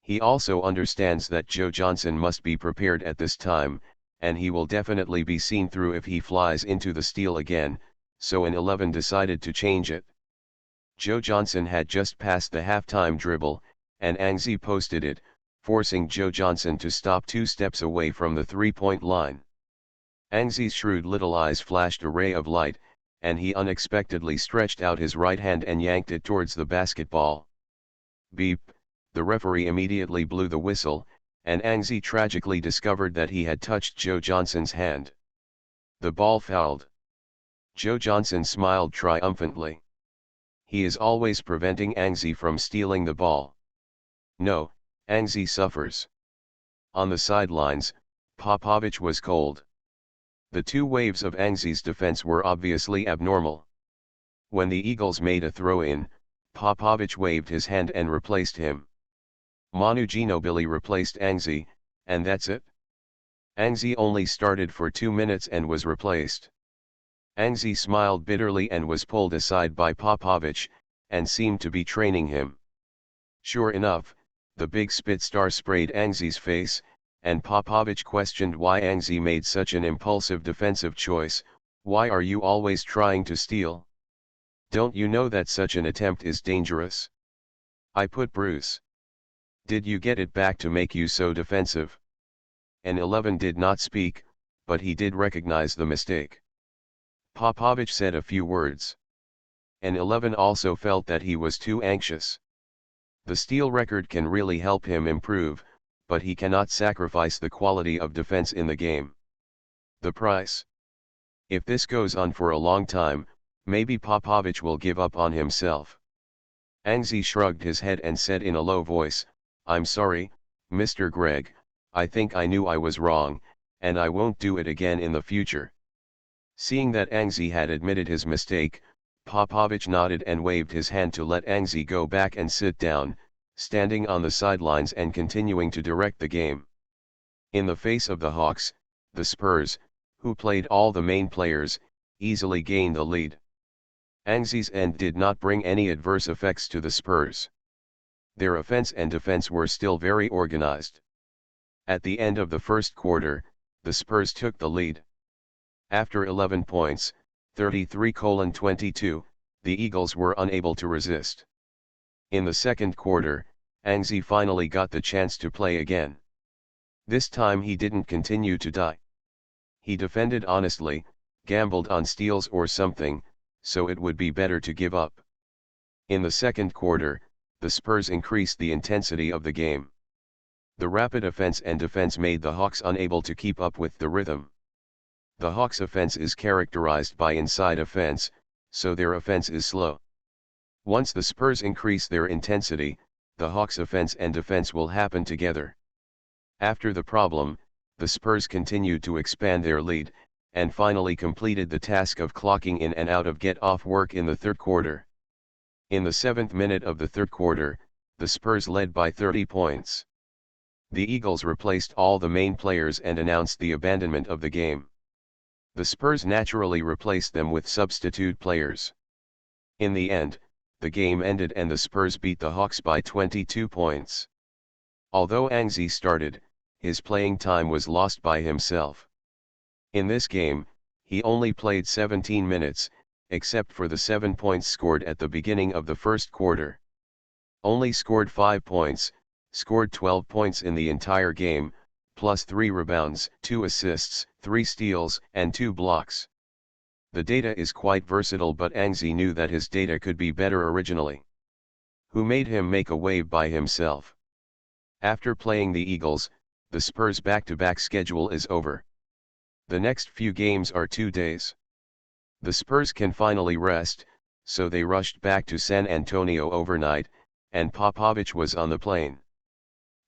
He also understands that Joe Johnson must be prepared at this time, and he will definitely be seen through if he flies into the steal again, so an 11 decided to change it. Joe Johnson had just passed the halftime dribble, and Angzi posted it, forcing Joe Johnson to stop 2 steps away from the three-point line. Angzi's shrewd little eyes flashed a ray of light, and he unexpectedly stretched out his right hand and yanked it towards the basketball. Beep, the referee immediately blew the whistle, and Angzi tragically discovered that he had touched Joe Johnson's hand. The ball fouled. Joe Johnson smiled triumphantly. He is always preventing Angzi from stealing the ball. No, Angzi suffers. On the sidelines, Popovich was cold. The 2 waves of Angzi's defense were obviously abnormal. When the Eagles made a throw-in, Popovich waved his hand and replaced him. Manu Ginobili replaced Angzi, and that's it. Angzi only started for 2 minutes and was replaced. Angzi smiled bitterly and was pulled aside by Popovich, and seemed to be training him. Sure enough, the big spit star sprayed Angzi's face, and Popovich questioned why Angzi made such an impulsive defensive choice. Why are you always trying to steal? Don't you know that such an attempt is dangerous? I put Bruce. Did you get it back to make you so defensive? An 11 did not speak, but he did recognize the mistake. Popovich said a few words. An 11 also felt that he was too anxious. The steal record can really help him improve, but he cannot sacrifice the quality of defense in the game. The price? If this goes on for a long time, maybe Popovich will give up on himself. Angzi shrugged his head and said in a low voice, I'm sorry, Mr. Gregg, I think I knew I was wrong, and I won't do it again in the future. Seeing that Angzi had admitted his mistake, Popovich nodded and waved his hand to let Angzi go back and sit down, standing on the sidelines and continuing to direct the game. In the face of the Hawks, the Spurs, who played all the main players, easily gained the lead. Angzi's end did not bring any adverse effects to the Spurs. Their offense and defense were still very organized. At the end of the first quarter, the Spurs took the lead. After 11 points, 33-22, the Eagles were unable to resist. In the second quarter, Angzi finally got the chance to play again. This time he didn't continue to die. He defended honestly, gambled on steals or something, so it would be better to give up. In the second quarter, the Spurs increased the intensity of the game. The rapid offense and defense made the Hawks unable to keep up with the rhythm. The Hawks' offense is characterized by inside offense, so their offense is slow. Once the Spurs increase their intensity, the Hawks' offense and defense will happen together. After the problem, the Spurs continued to expand their lead, and finally completed the task of clocking in and out of get-off work in the third quarter. In the 7th minute of the third quarter, the Spurs led by 30 points. The Eagles replaced all the main players and announced the abandonment of the game. The Spurs naturally replaced them with substitute players. In the end, the game ended and the Spurs beat the Hawks by 22 points. Although Angzi started, his playing time was lost by himself. In this game, he only played 17 minutes, except for the 7 points scored at the beginning of the first quarter. Only scored 5 points, scored 12 points in the entire game, plus 3 rebounds, 2 assists, 3 steals, and 2 blocks. The data is quite versatile, but Angzi knew that his data could be better originally. Who made him make a wave by himself? After playing the Eagles, the Spurs' back-to-back schedule is over. The next few games are 2 days. The Spurs can finally rest, so they rushed back to San Antonio overnight, and Popovich was on the plane.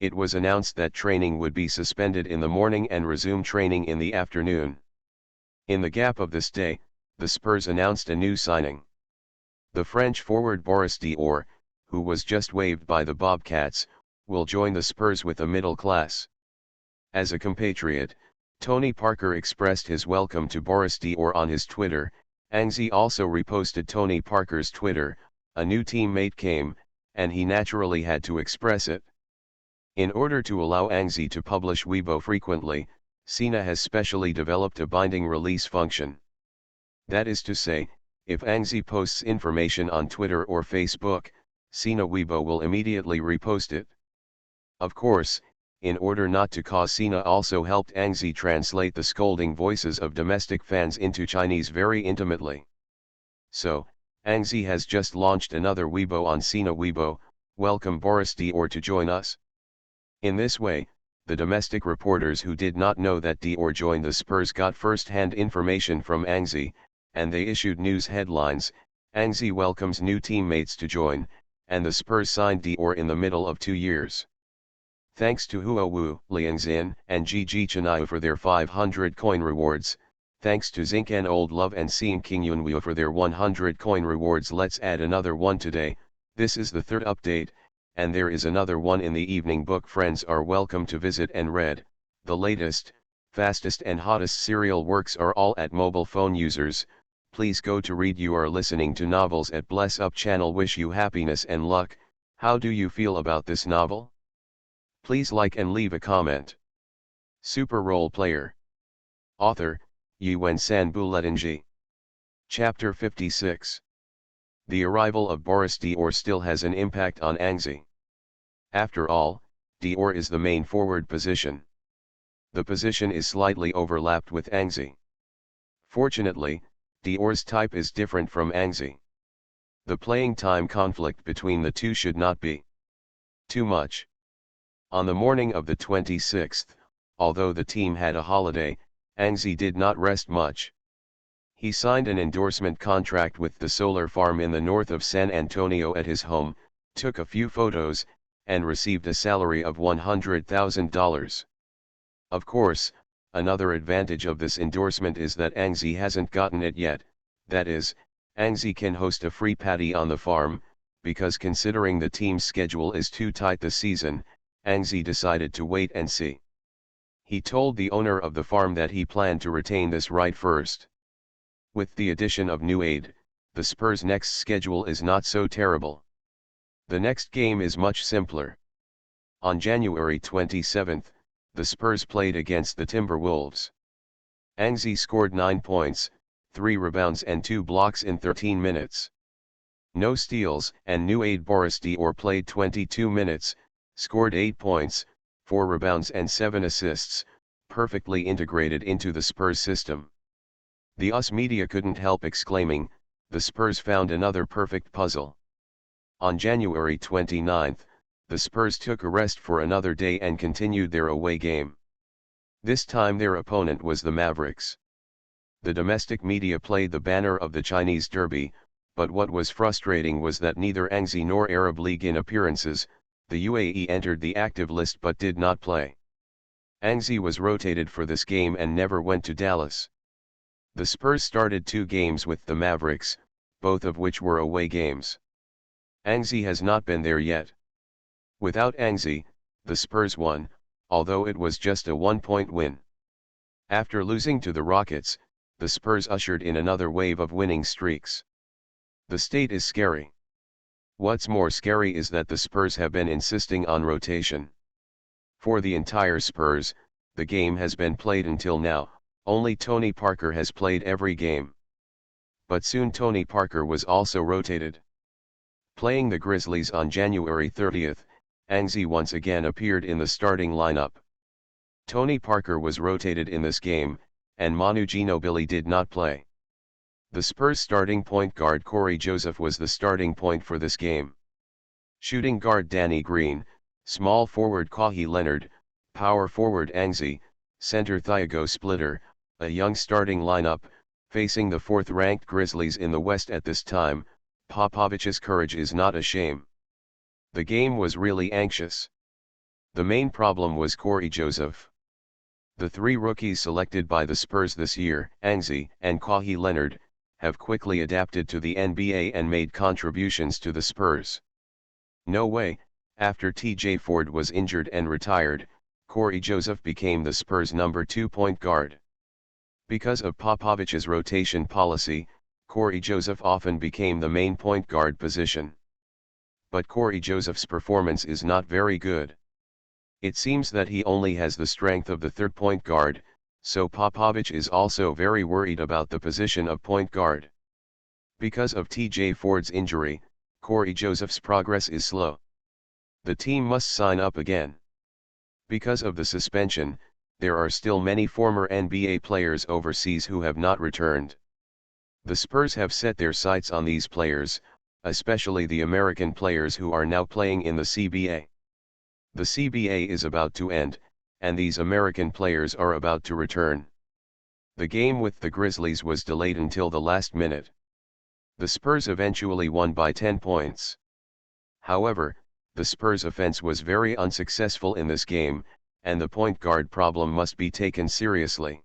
It was announced that training would be suspended in the morning and resume training in the afternoon. In the gap of this day, the Spurs announced a new signing. The French forward Boris Diaw, who was just waived by the Bobcats, will join the Spurs with a middle class. As a compatriot, Tony Parker expressed his welcome to Boris Diaw on his Twitter. Angzi also reposted Tony Parker's Twitter. A new teammate came, and he naturally had to express it. In order to allow Angzi to publish Weibo frequently, Sina has specially developed a binding release function. That is to say, if Angzi posts information on Twitter or Facebook, Sina Weibo will immediately repost it. Of course, in order not to cause Sina also helped Angzi translate the scolding voices of domestic fans into Chinese very intimately. So, Angzi has just launched another Weibo on Sina Weibo, welcome Boris Dior to join us. In this way, the domestic reporters who did not know that Dior joined the Spurs got first-hand information from Angzi, and they issued news headlines, Angzi welcomes new teammates to join, and the Spurs signed Dior in the middle of 2 years. Thanks to Huo Wu, Liang Xin, and Gigi Chanayu for their 500 coin rewards, thanks to Zinc and Old Love and Seeing King Yunwei for their 100 coin rewards. Let's add another one today. This is the third update, and there is another one in the evening book. Friends are welcome to visit and read. The latest, fastest and hottest serial works are all at mobile phone users. Please go to read. You are listening to Novels at Bless Up channel. Wish you happiness and luck. How do you feel about this novel? Please like and leave a comment. Super Role Player. Author, Yuan Sanbu Letinji. Chapter 56. The arrival of Boris Dior still has an impact on Angzi. After all, Dior is the main forward position. The position is slightly overlapped with Angzi. Fortunately, Dior's type is different from Angzi. The playing time conflict between the two should not be too much. On the morning of the 26th, although the team had a holiday, Angzi did not rest much. He signed an endorsement contract with the solar farm in the north of San Antonio at his home, took a few photos, and received a salary of $100,000. Of course, another advantage of this endorsement is that Angzi hasn't gotten it yet, that is, Angzi can host a free party on the farm, because considering the team's schedule is too tight this season, Angzi decided to wait and see. He told the owner of the farm that he planned to retain this right first. With the addition of new aid, the Spurs' next schedule is not so terrible. The next game is much simpler. On January 27, the Spurs played against the Timberwolves. Angzi scored 9 points, 3 rebounds and 2 blocks in 13 minutes. No steals, and new aid Boris Dior played 22 minutes, scored 8 points, 4 rebounds and 7 assists, perfectly integrated into the Spurs system. The US media couldn't help exclaiming, the Spurs found another perfect puzzle. On January 29, the Spurs took a rest for another day and continued their away game. This time their opponent was the Mavericks. The domestic media played the banner of the Chinese Derby, but what was frustrating was that neither Angzi nor Arab League in appearances, the UAE entered the active list but did not play. Angzi was rotated for this game and never went to Dallas. The Spurs started 2 games with the Mavericks, both of which were away games. Angzi has not been there yet. Without Angzi, the Spurs won, although it was just a 1-point win. After losing to the Rockets, the Spurs ushered in another wave of winning streaks. The state is scary. What's more scary is that the Spurs have been insisting on rotation. For the entire Spurs, the game has been played until now, only Tony Parker has played every game. But soon Tony Parker was also rotated. Playing the Grizzlies on January 30, Angzi once again appeared in the starting lineup. Tony Parker was rotated in this game, and Manu Ginobili did not play. The Spurs starting point guard Corey Joseph was the starting point for this game. Shooting guard Danny Green, small forward Kawhi Leonard, power forward Angzi, center Thiago Splitter, a young starting lineup, facing the 4th-ranked Grizzlies in the West at this time. Popovich's courage is not a shame. The game was really anxious. The main problem was Corey Joseph. The 3 rookies selected by the Spurs this year, Angzi and Kawhi Leonard, have quickly adapted to the NBA and made contributions to the Spurs. No way, after TJ Ford was injured and retired, Corey Joseph became the Spurs' number 2 point guard. Because of Popovich's rotation policy, Corey Joseph often became the main point guard position. But Corey Joseph's performance is not very good. It seems that he only has the strength of the 3rd point guard, so Popovich is also very worried about the position of point guard. Because of TJ Ford's injury, Corey Joseph's progress is slow. The team must sign up again. Because of the suspension, there are still many former NBA players overseas who have not returned. The Spurs have set their sights on these players, especially the American players who are now playing in the CBA. The CBA is about to end, and these American players are about to return. The game with the Grizzlies was delayed until the last minute. The Spurs eventually won by 10 points. However, the Spurs' offense was very unsuccessful in this game, and the point guard problem must be taken seriously.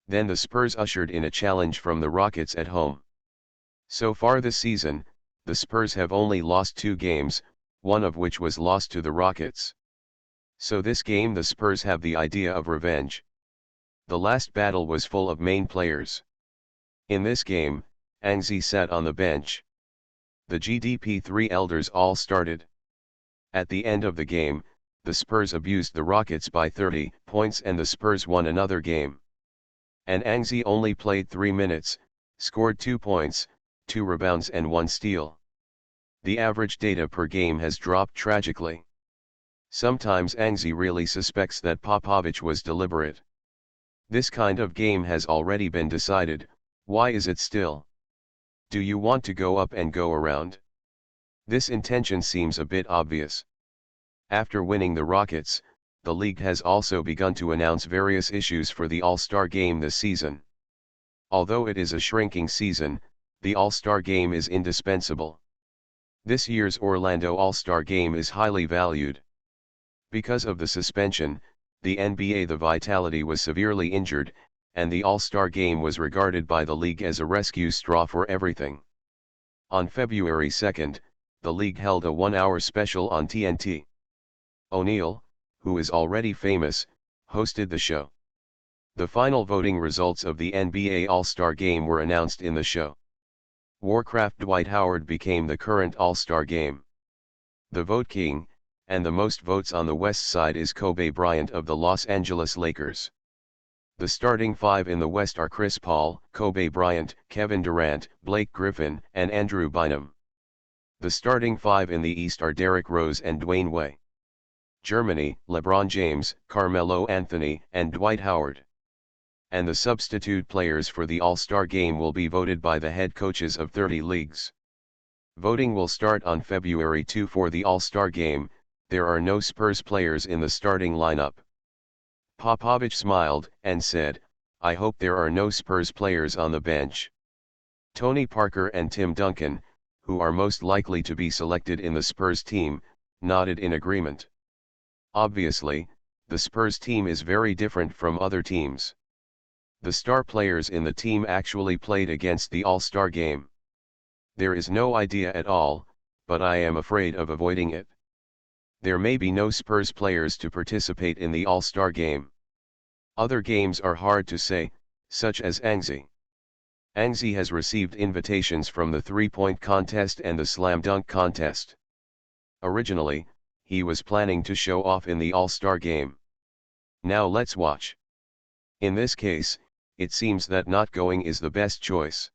Then the Spurs ushered in a challenge from the Rockets at home. So far this season, the Spurs have only lost 2 games, one of which was lost to the Rockets. So this game the Spurs have the idea of revenge. The last battle was full of main players. In this game, Anzi sat on the bench. The GDP3 elders all started. At the end of the game, the Spurs abused the Rockets by 30 points and the Spurs won another game. And Anzi only played 3 minutes, scored 2 points, 2 rebounds and 1 steal. The average data per game has dropped tragically. Sometimes Anzi really suspects that Popovich was deliberate. This kind of game has already been decided, why is it still? Do you want to go up and go around? This intention seems a bit obvious. After winning the Rockets, the league has also begun to announce various issues for the All-Star Game this season. Although it is a shrinking season, the All-Star Game is indispensable. This year's Orlando All-Star Game is highly valued. Because of the suspension, the NBA the Vitality was severely injured, and the All-Star Game was regarded by the league as a rescue straw for everything. On February 2nd, the league held a 1-hour special on TNT. O'Neal, who is already famous, hosted the show. The final voting results of the NBA All-Star Game were announced in the show. Warcraft Dwight Howard became the current All-Star Game. The vote king, and the most votes on the West side is Kobe Bryant of the Los Angeles Lakers. The starting 5 in the West are Chris Paul, Kobe Bryant, Kevin Durant, Blake Griffin, and Andrew Bynum. The starting 5 in the East are Derrick Rose and Dwayne Wade. Germany, LeBron James, Carmelo Anthony, and Dwight Howard. And the substitute players for the All-Star Game will be voted by the head coaches of 30 leagues. Voting will start on February 2 for the All-Star Game. There are no Spurs players in the starting lineup. Popovich smiled and said, "I hope there are no Spurs players on the bench." Tony Parker and Tim Duncan, who are most likely to be selected in the Spurs team, nodded in agreement. Obviously, the Spurs team is very different from other teams. The star players in the team actually played against the All-Star Game. There is no idea at all, but I am afraid of avoiding it. There may be no Spurs players to participate in the All-Star Game. Other games are hard to say, such as Anzi. Anzi has received invitations from the three-point contest and the slam dunk contest. Originally, he was planning to show off in the All-Star Game. Now let's watch. In this case, it seems that not going is the best choice.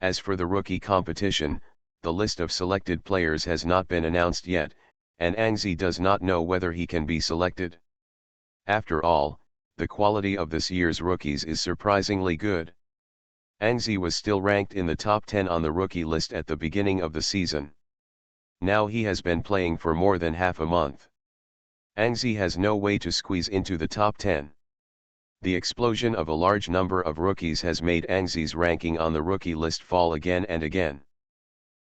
As for the rookie competition, the list of selected players has not been announced yet, and Anzi does not know whether he can be selected. After all, the quality of this year's rookies is surprisingly good. Anzi was still ranked in the top 10 on the rookie list at the beginning of the season. Now he has been playing for more than half a month. Anzi has no way to squeeze into the top 10. The explosion of a large number of rookies has made Anzi's ranking on the rookie list fall again and again.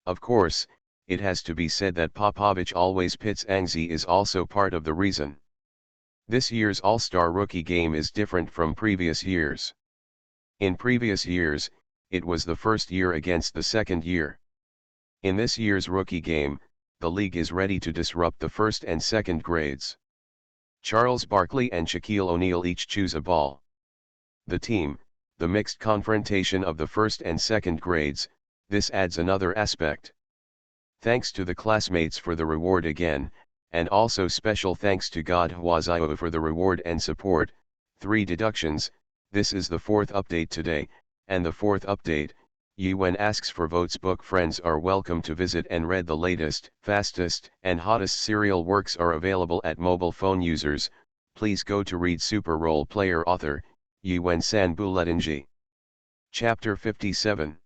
Of course, it has to be said that Popovich always pits Anzi is also part of the reason. This year's All-Star Rookie Game is different from previous years. In previous years, it was the first year against the second year. In this year's Rookie Game, the league is ready to disrupt the first and second grades. Charles Barkley and Shaquille O'Neal each choose a ball. The team, the mixed confrontation of the first and second grades, this adds another aspect. Thanks to the classmates for the reward again, and also special thanks to God Hwazio for the reward and support. 3 deductions. This is the 4th update today, and the 4th update, Yuan asks for votes. Book friends are welcome to visit and read the latest, fastest, and hottest serial works are available at mobile phone users. Please go to read Super Role Player author, Yuan Sanbuletinji. Chapter 57.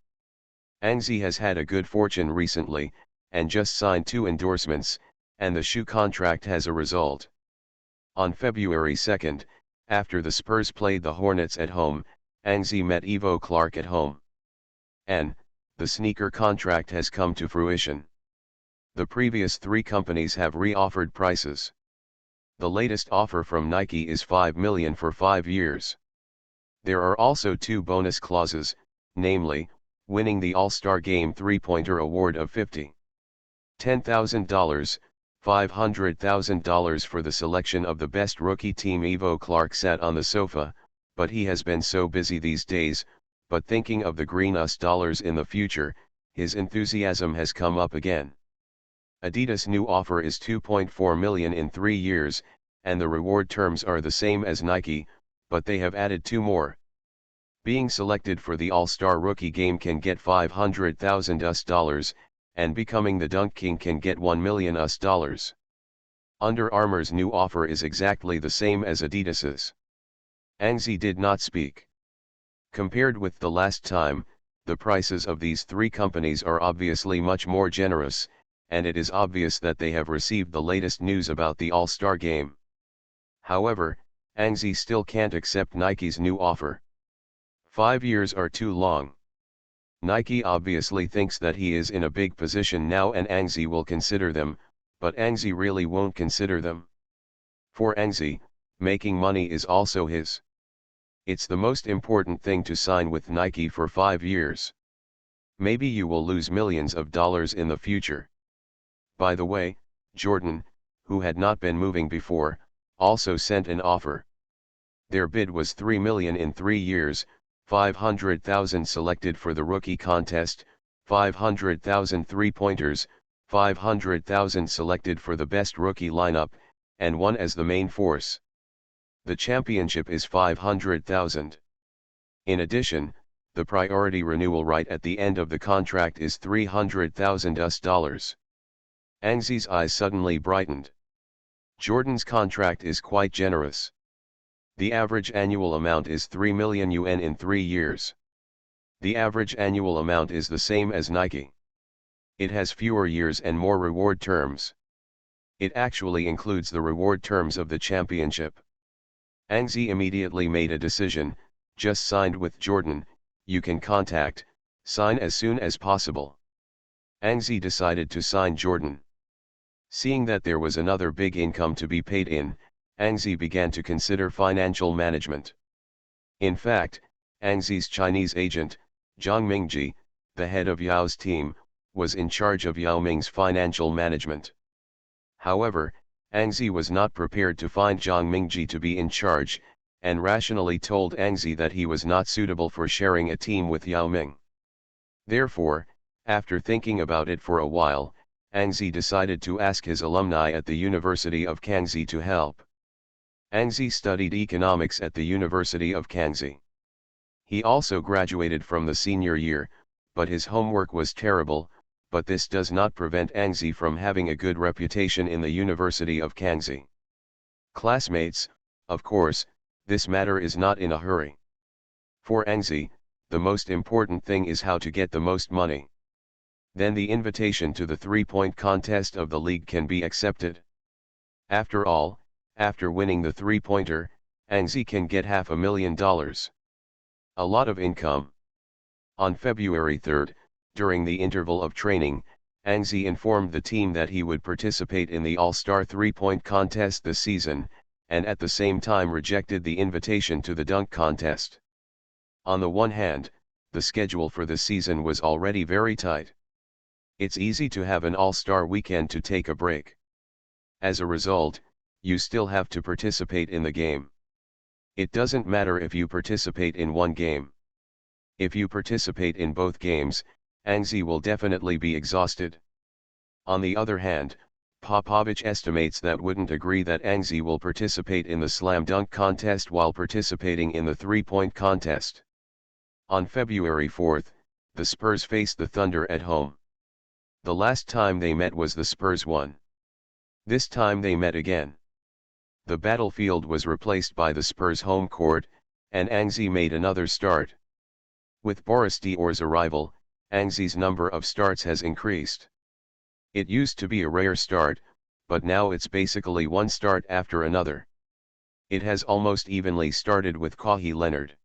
Angzi has had a good fortune recently, and just signed 2 endorsements, and the shoe contract has a result. On February 2nd, after the Spurs played the Hornets at home, Angzi met Ivo Clark at home. And the sneaker contract has come to fruition. The previous 3 companies have re-offered prices. The latest offer from Nike is $5 million for 5 years. There are also 2 bonus clauses, namely, winning the All-Star Game 3-pointer award of $10,000, $500,000 for the selection of the best rookie team. Ivo Clark sat on the sofa, but he has been so busy these days, but thinking of the green US dollars in the future, his enthusiasm has come up again. Adidas' new offer is $2.4 million in 3 years, and the reward terms are the same as Nike, but they have added 2 more. Being selected for the All-Star Rookie Game can get $500,000, and becoming the Dunk King can get $1 million. Under Armour's new offer is exactly the same as Adidas's. Angzi did not speak. Compared with the last time, the prices of these 3 companies are obviously much more generous, and it is obvious that they have received the latest news about the All-Star Game. However, Angzi still can't accept Nike's new offer. 5 years are too long. Nike obviously thinks that he is in a big position now and Angzi will consider them, but Angzi really won't consider them. For Angzi, making money is also his. It's the most important thing to sign with Nike for 5 years. Maybe you will lose millions of dollars in the future. By the way, Jordan, who had not been moving before, also sent an offer. Their bid was $3 million in 3 years, 500,000 selected for the rookie contest, 500,000 3-pointers, 500,000 selected for the best rookie lineup, and 1 as the main force. The championship is 500,000. In addition, the priority renewal right at the end of the contract is $300,000. Angzi's eyes suddenly brightened. Jordan's contract is quite generous. The average annual amount is 3 million yuan in 3 years. The average annual amount is the same as Nike. It has fewer years and more reward terms. It actually includes the reward terms of the championship. Angzi immediately made a decision, just signed with Jordan, you can sign as soon as possible. Angzi decided to sign Jordan. Seeing that there was another big income to be paid in, Angzi began to consider financial management. In fact, Angzi's Chinese agent, Zhang Mingji, the head of Yao's team, was in charge of Yao Ming's financial management. However, Angzi was not prepared to find Zhang Mingji to be in charge, and rationally told Angzi that he was not suitable for sharing a team with Yao Ming. Therefore, after thinking about it for a while, Angzi decided to ask his alumni at the University of Kangxi to help. Angzi studied economics at the University of Kangxi. He also graduated from the senior year, but his homework was terrible, but this does not prevent Angzi from having a good reputation in the University of Kangxi. Classmates, of course, this matter is not in a hurry. For Angzi, the most important thing is how to get the most money. Then the invitation to the 3-point contest of the league can be accepted. After all, after winning the 3-pointer, Angzi can get $500,000. A lot of income. On February 3rd, during the interval of training, Angzi informed the team that he would participate in the All-Star 3-point contest this season, and at the same time rejected the invitation to the dunk contest. On the one hand, the schedule for the season was already very tight. It's easy to have an All-Star weekend to take a break. As a result, you still have to participate in the game. It doesn't matter if you participate in one game. If you participate in both games, Angzi will definitely be exhausted. On the other hand, Popovich estimates that wouldn't agree that Anzi will participate in the slam dunk contest while participating in the three-point contest. On February 4, the Spurs faced the Thunder at home. The last time they met was the Spurs won. This time they met again. The battlefield was replaced by the Spurs home court, and Anzi made another start. With Boris Diaw's arrival, Anzi's number of starts has increased. It used to be a rare start, but now it's basically one start after another. It has almost evenly started with Kawhi Leonard.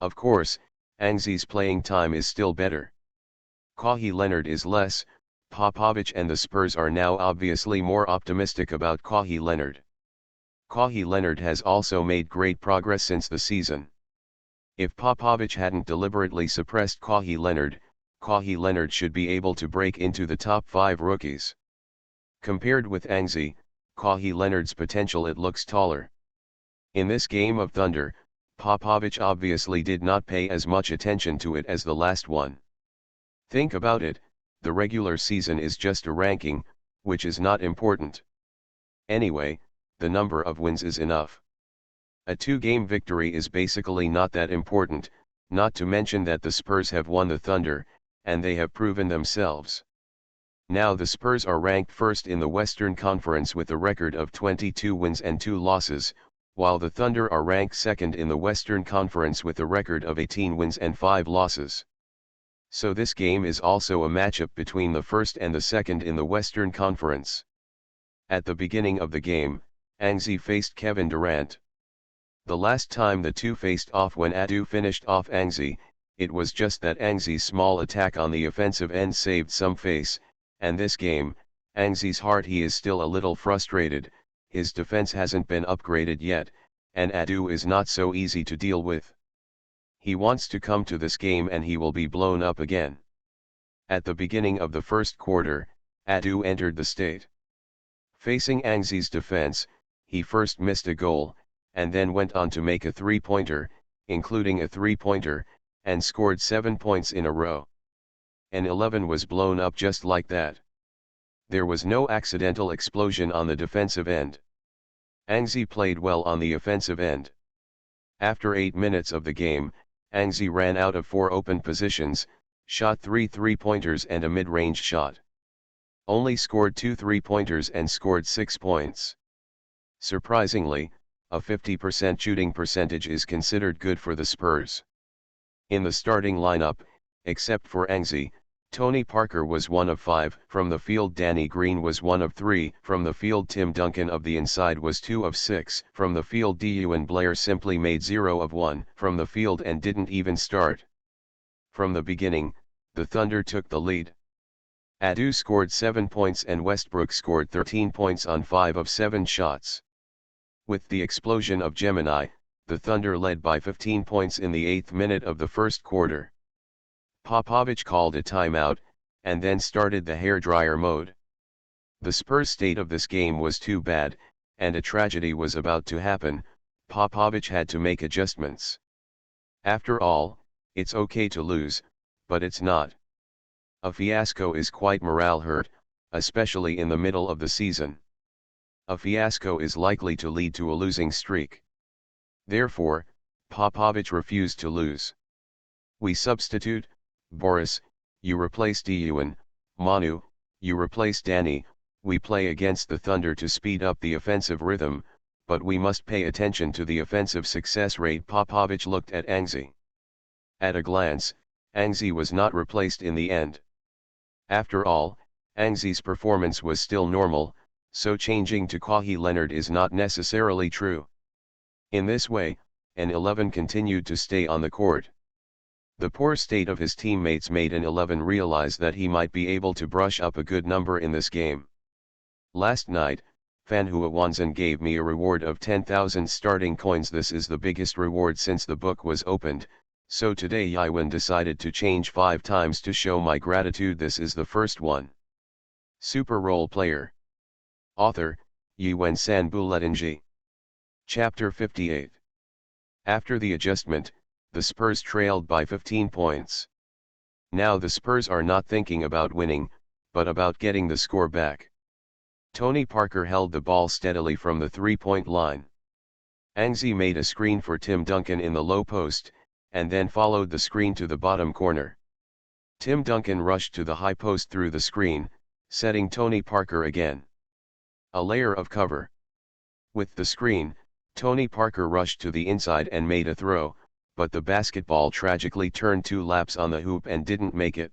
Of course, Anzi's playing time is still better. Kawhi Leonard is less. Popovich and the Spurs are now obviously more optimistic about Kawhi Leonard. Kawhi Leonard has also made great progress since the season. If Popovich hadn't deliberately suppressed Kawhi Leonard should be able to break into the top 5 rookies. Compared with Anzi, Kawhi Leonard's potential it looks taller. In this game of Thunder, Popovich obviously did not pay as much attention to it as the last one. Think about it, the regular season is just a ranking, which is not important. Anyway, the number of wins is enough. A 2-game victory is basically not that important, not to mention that the Spurs have won the Thunder, and they have proven themselves. Now the Spurs are ranked first in the Western Conference with a record of 22 wins and 2 losses, while the Thunder are ranked second in the Western Conference with a record of 18 wins and 5 losses. So this game is also a matchup between the first and the second in the Western Conference. At the beginning of the game, Anzi faced Kevin Durant. The last time the two faced off when Adu finished off Anzi, it was just that Anzi's small attack on the offensive end saved some face, and this game, Anzi's heart he is still a little frustrated, his defense hasn't been upgraded yet, and Adu is not so easy to deal with. He wants to come to this game and he will be blown up again. At the beginning of the first quarter, Adu entered the state. Facing Anzi's defense, he first missed a goal, and then went on to make a three-pointer, including a three-pointer, and scored 7 points in a row. An 11 was blown up just like that. There was no accidental explosion on the defensive end. Anzi played well on the offensive end. After 8 minutes of the game, Anzi ran out of 4 open positions, shot 3 three-pointers and a mid-range shot. Only scored 2 three-pointers and scored 6 points. Surprisingly, a 50% shooting percentage is considered good for the Spurs. In the starting lineup, except for Anzi, Tony Parker was 1 of 5 from the field, Danny Green was 1 of 3 from the field, Tim Duncan of the inside was 2 of 6 from the field, Dion Blair simply made 0 of 1 from the field and didn't even start. From the beginning, the Thunder took the lead. Adu scored 7 points and Westbrook scored 13 points on 5 of 7 shots. With the explosion of Gemini, the Thunder led by 15 points in the 8th minute of the first quarter. Popovich called a timeout, and then started the hairdryer mode. The Spurs' state of this game was too bad, and a tragedy was about to happen. Popovich had to make adjustments. After all, it's okay to lose, but it's not. A fiasco is quite morale hurt, especially in the middle of the season. A fiasco is likely to lead to a losing streak. Therefore, Popovich refused to lose. We substitute, Boris, you replace Dion, Manu, you replace Danny, we play against the Thunder to speed up the offensive rhythm, but we must pay attention to the offensive success rate. Popovich looked at Anzi. At a glance, Anzi was not replaced in the end. After all, Anzi's performance was still normal, so changing to Kawhi Leonard is not necessarily true. In this way, an 11 continued to stay on the court. The poor state of his teammates made an 11 realize that he might be able to brush up a good number in this game. Last night, Fanhua Wanzan gave me a reward of 10,000 starting coins. This is the biggest reward since the book was opened, so today Yaiwen decided to change 5 times to show my gratitude. This is the first one. Super Role Player. Author, Yiwen Sanbuletinji. Chapter 58. After the adjustment, the Spurs trailed by 15 points. Now the Spurs are not thinking about winning, but about getting the score back. Tony Parker held the ball steadily from the three-point line. Angzi made a screen for Tim Duncan in the low post, and then followed the screen to the bottom corner. Tim Duncan rushed to the high post through the screen, setting Tony Parker again. A layer of cover. With the screen, Tony Parker rushed to the inside and made a throw, but the basketball tragically turned 2 laps on the hoop and didn't make it.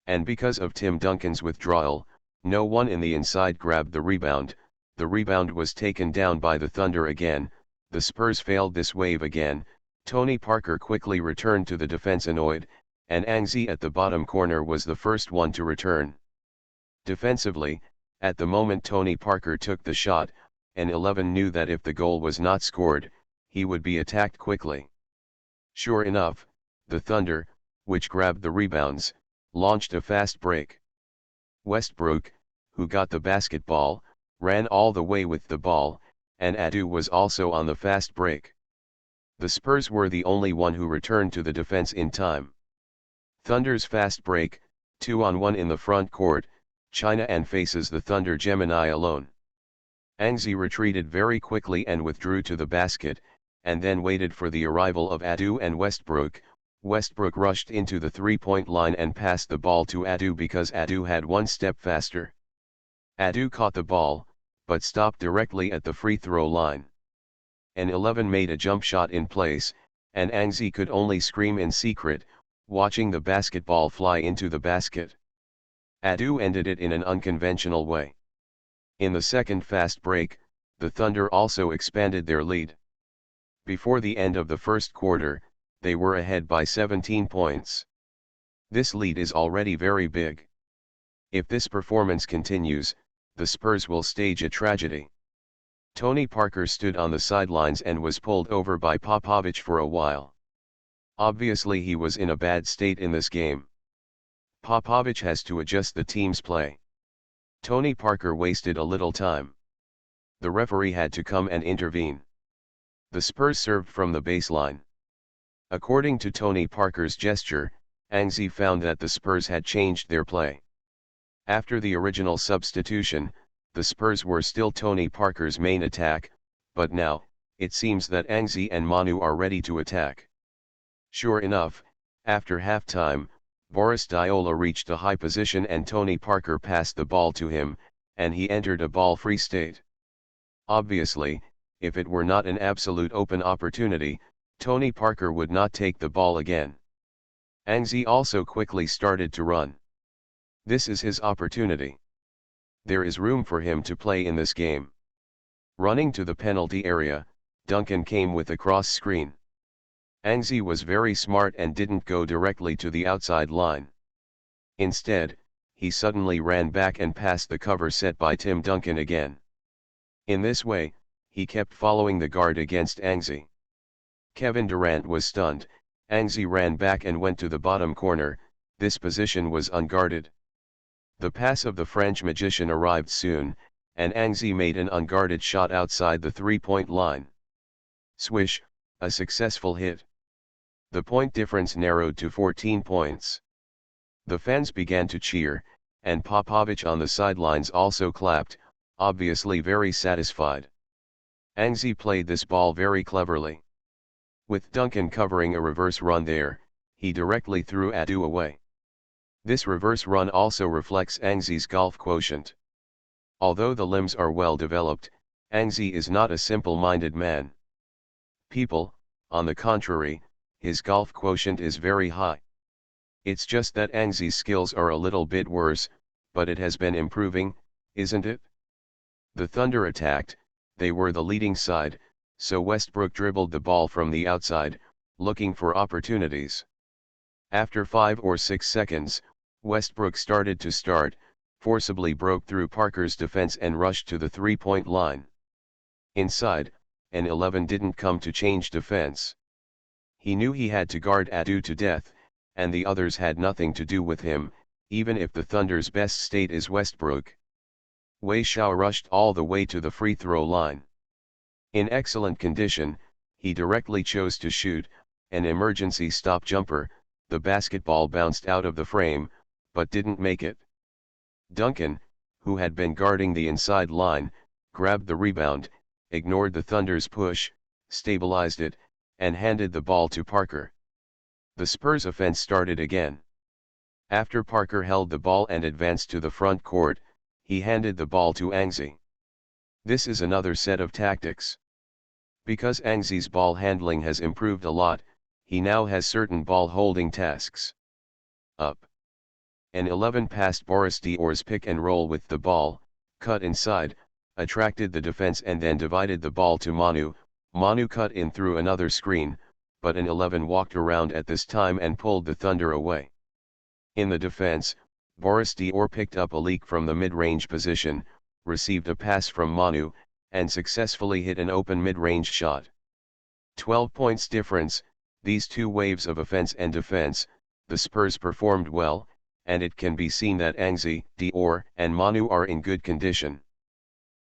And because of Tim Duncan's withdrawal, no one in the inside grabbed the rebound was taken down by the Thunder again, the Spurs failed this wave again. Tony Parker quickly returned to the defense annoyed, and Angzi at the bottom corner was the first one to return. Defensively, at the moment Tony Parker took the shot, and 11 knew that if the goal was not scored, he would be attacked quickly. Sure enough, the Thunder, which grabbed the rebounds, launched a fast break. Westbrook, who got the basketball, ran all the way with the ball, and Adu was also on the fast break. The Spurs were the only one who returned to the defense in time. Thunder's fast break, 2-on-1 in the front court, China and faces the Thunder Gemini alone. Angzi retreated very quickly and withdrew to the basket, and then waited for the arrival of Adu and Westbrook. Westbrook rushed into the three-point line and passed the ball to Adu because Adu had one step faster. Adu caught the ball, but stopped directly at the free throw line. An 11 made a jump shot in place, and Angzi could only scream in secret, watching the basketball fly into the basket. Adu ended it in an unconventional way. In the second fast break, the Thunder also expanded their lead. Before the end of the first quarter, they were ahead by 17 points. This lead is already very big. If this performance continues, the Spurs will stage a tragedy. Tony Parker stood on the sidelines and was pulled over by Popovich for a while. Obviously he was in a bad state in this game. Popovich has to adjust the team's play. Tony Parker wasted a little time. The referee had to come and intervene. The Spurs served from the baseline. According to Tony Parker's gesture, Angzi found that the Spurs had changed their play. After the original substitution, the Spurs were still Tony Parker's main attack, but now, it seems that Angzi and Manu are ready to attack. Sure enough, after halftime, Boris Diola reached a high position and Tony Parker passed the ball to him, and he entered a ball-free state. Obviously, if it were not an absolute open opportunity, Tony Parker would not take the ball again. Angzi also quickly started to run. This is his opportunity. There is room for him to play in this game. Running to the penalty area, Duncan came with a cross screen. Angzi was very smart and didn't go directly to the outside line. Instead, he suddenly ran back and passed the cover set by Tim Duncan again. In this way, he kept following the guard against Angzi. Kevin Durant was stunned. Angzi ran back and went to the bottom corner. This position was unguarded. The pass of the French magician arrived soon, and Angzi made an unguarded shot outside the three-point line. Swish, a successful hit. The point difference narrowed to 14 points. The fans began to cheer, and Popovich on the sidelines also clapped, obviously very satisfied. Angzi played this ball very cleverly. With Duncan covering a reverse run there, he directly threw Adu away. This reverse run also reflects Angzi's golf quotient. Although the limbs are well developed, Angzi is not a simple-minded man. People, on the contrary, his golf quotient is very high. It's just that Angzi's skills are a little bit worse, but it has been improving, isn't it? The Thunder attacked, they were the leading side, so Westbrook dribbled the ball from the outside, looking for opportunities. After 5 or 6 seconds, Westbrook started, forcibly broke through Parker's defense and rushed to the three-point line. Inside, an 11 didn't come to change defense. He knew he had to guard Adu to death, and the others had nothing to do with him, even if the Thunder's best state is Westbrook. Wei Xiao rushed all the way to the free throw line. In excellent condition, he directly chose to shoot, an emergency stop jumper. The basketball bounced out of the frame, but didn't make it. Duncan, who had been guarding the inside line, grabbed the rebound, ignored the Thunder's push, stabilized it, and handed the ball to Parker. The Spurs' offense started again. After Parker held the ball and advanced to the front court, he handed the ball to Angzi. This is another set of tactics. Because Angzi's ball handling has improved a lot, he now has certain ball holding tasks. Up. An 11 passed Boris Diaw's pick and roll with the ball, cut inside, attracted the defense and then divided the ball to Manu. Manu cut in through another screen, but an 11 walked around at this time and pulled the Thunder away. In the defense, Boris Diaw picked up a leak from the mid-range position, received a pass from Manu, and successfully hit an open mid-range shot. 12 points difference. These two waves of offense and defense, the Spurs performed well, and it can be seen that Angzi, Diaw, and Manu are in good condition.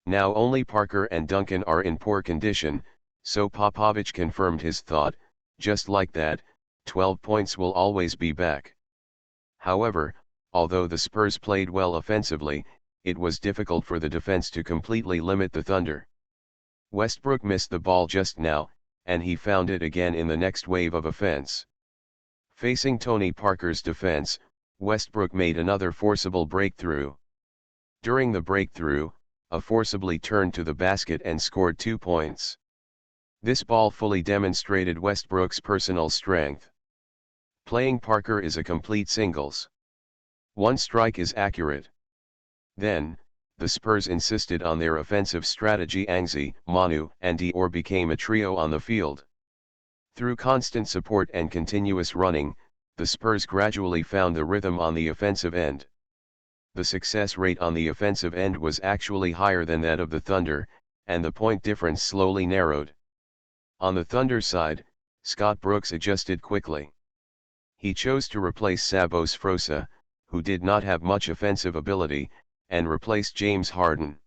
Now only Parker and Duncan are in poor condition, so Popovich confirmed his thought, just like that, 12 points will always be back. However, although the Spurs played well offensively, it was difficult for the defense to completely limit the Thunder. Westbrook missed the ball just now, and he found it again in the next wave of offense. Facing Tony Parker's defense, Westbrook made another forcible breakthrough. During the breakthrough, forcibly turned to the basket and scored 2 points. This ball fully demonstrated Westbrook's personal strength. Playing Parker is a complete singles. One strike is accurate. Then, the Spurs insisted on their offensive strategy. Angzi, Manu, and Diaw became a trio on the field. Through constant support and continuous running, the Spurs gradually found the rhythm on the offensive end. The success rate on the offensive end was actually higher than that of the Thunder, and the point difference slowly narrowed. On the Thunder side, Scott Brooks adjusted quickly. He chose to replace Sabos Frosa, who did not have much offensive ability, and replaced James Harden.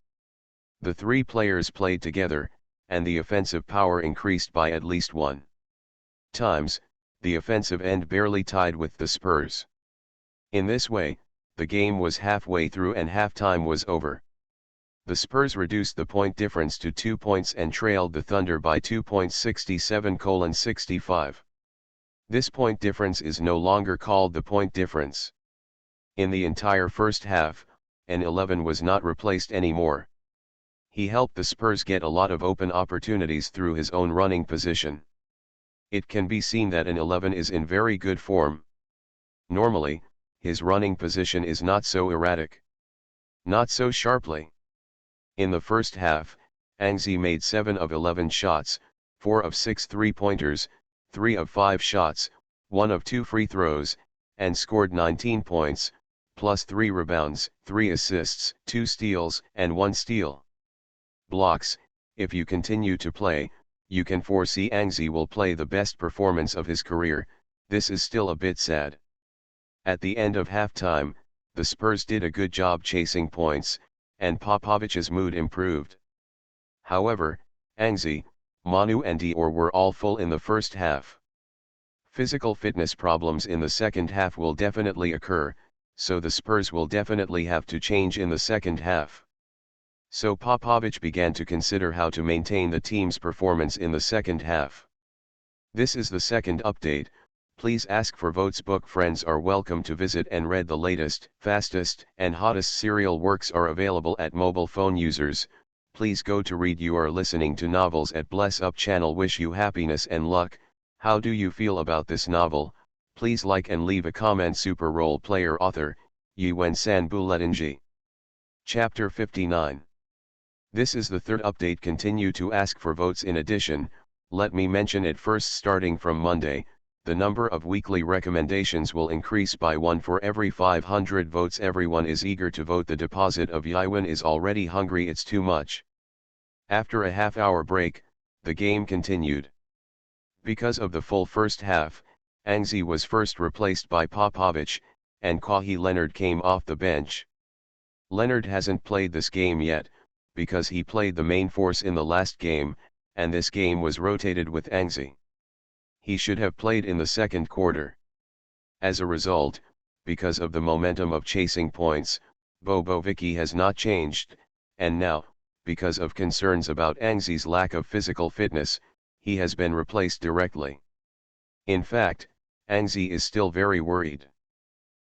The three players played together, and the offensive power increased by at least 1 times. The offensive end barely tied with the Spurs. In this way, the game was halfway through and halftime was over. The Spurs reduced the point difference to 2 points and trailed the Thunder by 2.67:65. This point difference is no longer called the point difference. In the entire first half, an 11 was not replaced anymore. He helped the Spurs get a lot of open opportunities through his own running position. It can be seen that an 11 is in very good form. Normally, his running position is not so erratic. Not so sharply. In the first half, Angzi made 7 of 11 shots, 4 of 6 three-pointers, 3 of 5 shots, 1 of 2 free throws, and scored 19 points, plus 3 rebounds, 3 assists, 2 steals, and 1 steal. Blocks. If you continue to play, you can foresee Angzi will play the best performance of his career. This is still a bit sad. At the end of halftime, the Spurs did a good job chasing points, and Popovich's mood improved. However, Angzi, Manu and Diaw were all full in the first half. Physical fitness problems in the second half will definitely occur, so the Spurs will definitely have to change in the second half. So Popovich began to consider how to maintain the team's performance in the second half. This is the second update. Please ask for votes. Book friends are welcome to visit and read the latest, fastest, and hottest serial works are available at mobile phone users. Please go to read. You are listening to Novels at Bless Up channel. Wish you happiness and luck. How do you feel about this novel? Please like and leave a comment. Super Role Player Author, Yuen San Buletinji. Chapter 59. This is the third update. Continue to ask for votes. In addition, let me mention it first, starting from Monday, the number of weekly recommendations will increase by 1 for every 500 votes. Everyone is eager to vote. The deposit of Yuen is already hungry. It's too much. After a half-hour break, the game continued. Because of the full first half, Angzi was first replaced by Popovich, and Kawhi Leonard came off the bench. Leonard hasn't played this game yet, because he played the main force in the last game, and this game was rotated with Angzi. He should have played in the second quarter. As a result, because of the momentum of chasing points, Bobo Vicky has not changed, and now, because of concerns about Angzi's lack of physical fitness, he has been replaced directly. In fact, Angzi is still very worried.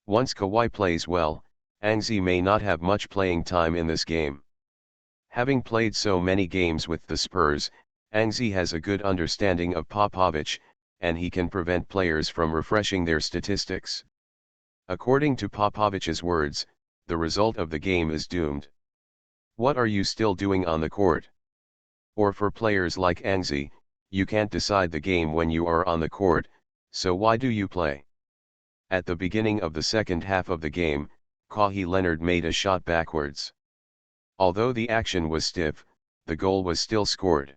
Once Kawhi plays well, Angzi may not have much playing time in this game. Having played so many games with the Spurs, Angzi has a good understanding of Popovich, and he can prevent players from refreshing their statistics. According to Popovich's words, the result of the game is doomed. What are you still doing on the court? Or for players like Angzi, you can't decide the game when you are on the court, so why do you play? At the beginning of the second half of the game, Kawhi Leonard made a shot backwards. Although the action was stiff, the goal was still scored.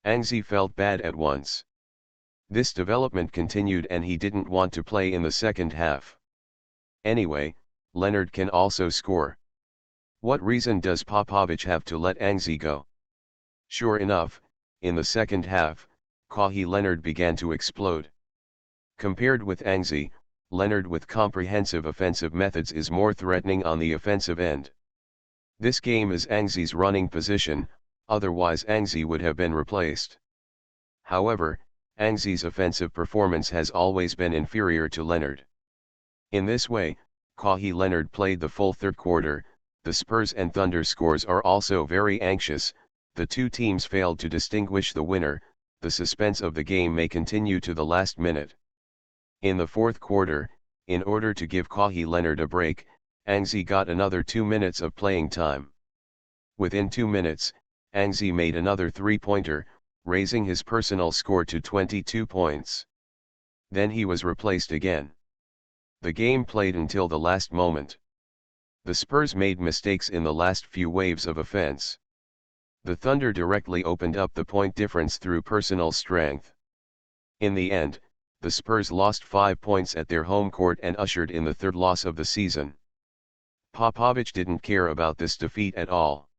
Angzi felt bad at once. This development continued and he didn't want to play in the second half. Anyway, Leonard can also score. What reason does Popovich have to let Angzi go? Sure enough, in the second half, Kawhi Leonard began to explode. Compared with Angzi, Leonard with comprehensive offensive methods is more threatening on the offensive end. This game is Angzi's running position, otherwise Angzi would have been replaced. However, Angzi's offensive performance has always been inferior to Leonard. In this way, Kawhi Leonard played the full third quarter. The Spurs and Thunder scores are also very anxious. The two teams failed to distinguish the winner. The suspense of the game may continue to the last minute. In the fourth quarter, in order to give Kawhi Leonard a break, Angzi got another 2 minutes of playing time. Within 2 minutes, Angzi made another three-pointer, raising his personal score to 22 points. Then he was replaced again. The game played until the last moment. The Spurs made mistakes in the last few waves of offense. The Thunder directly opened up the point difference through personal strength. In the end, the Spurs lost 5 points at their home court and ushered in the third loss of the season. Popovich didn't care about this defeat at all.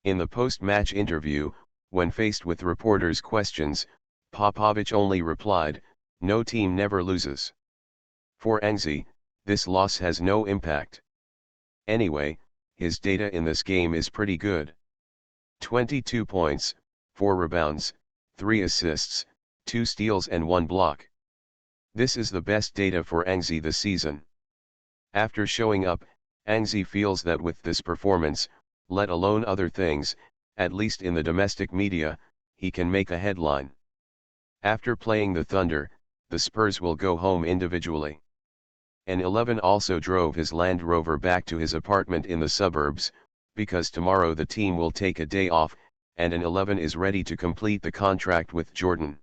In the post-match interview, when faced with reporters' questions, Popovich only replied, "No team never loses." For Angzi, this loss has no impact. Anyway, his data in this game is pretty good. 22 points, 4 rebounds, 3 assists, 2 steals and 1 block. This is the best data for Angzi this season. After showing up, Angzi feels that with this performance, let alone other things, at least in the domestic media, he can make a headline. After playing the Thunder, the Spurs will go home individually. An 11 also drove his Land Rover back to his apartment in the suburbs, because tomorrow the team will take a day off, and an 11 is ready to complete the contract with Jordan.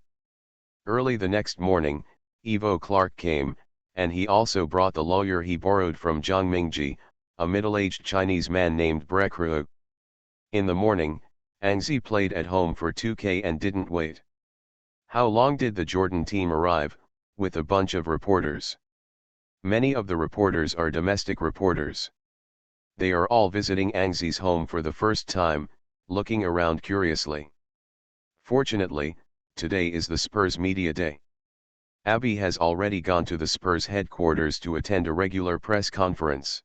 Early the next morning, Evo Clark came, and he also brought the lawyer he borrowed from Zhang Mingji, a middle-aged Chinese man named Brekru. In the morning, Angzi played at home for 2K and didn't wait. How long did the Jordan team arrive? With a bunch of reporters. Many of the reporters are domestic reporters. They are all visiting Angzi's home for the first time, looking around curiously. Fortunately, today is the Spurs Media Day. Abby has already gone to the Spurs headquarters to attend a regular press conference.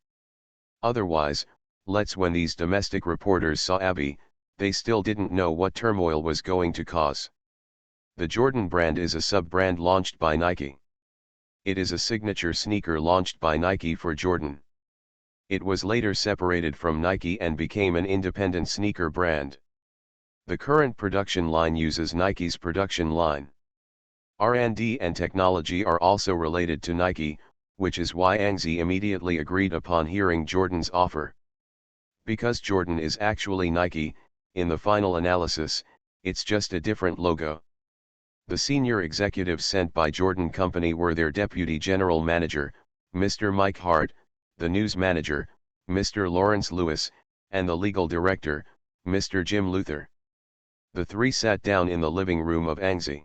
Otherwise, when these domestic reporters saw Abby, they still didn't know what turmoil was going to cause. The Jordan brand is a sub-brand launched by Nike. It is a signature sneaker launched by Nike for Jordan. It was later separated from Nike and became an independent sneaker brand. The current production line uses Nike's production line. R&D and technology are also related to Nike, which is why Angzi immediately agreed upon hearing Jordan's offer. Because Jordan is actually Nike, in the final analysis, it's just a different logo. The senior executives sent by Jordan Company were their deputy general manager, Mr. Mike Hart, the news manager, Mr. Lawrence Lewis, and the legal director, Mr. Jim Luther. The three sat down in the living room of Angzi.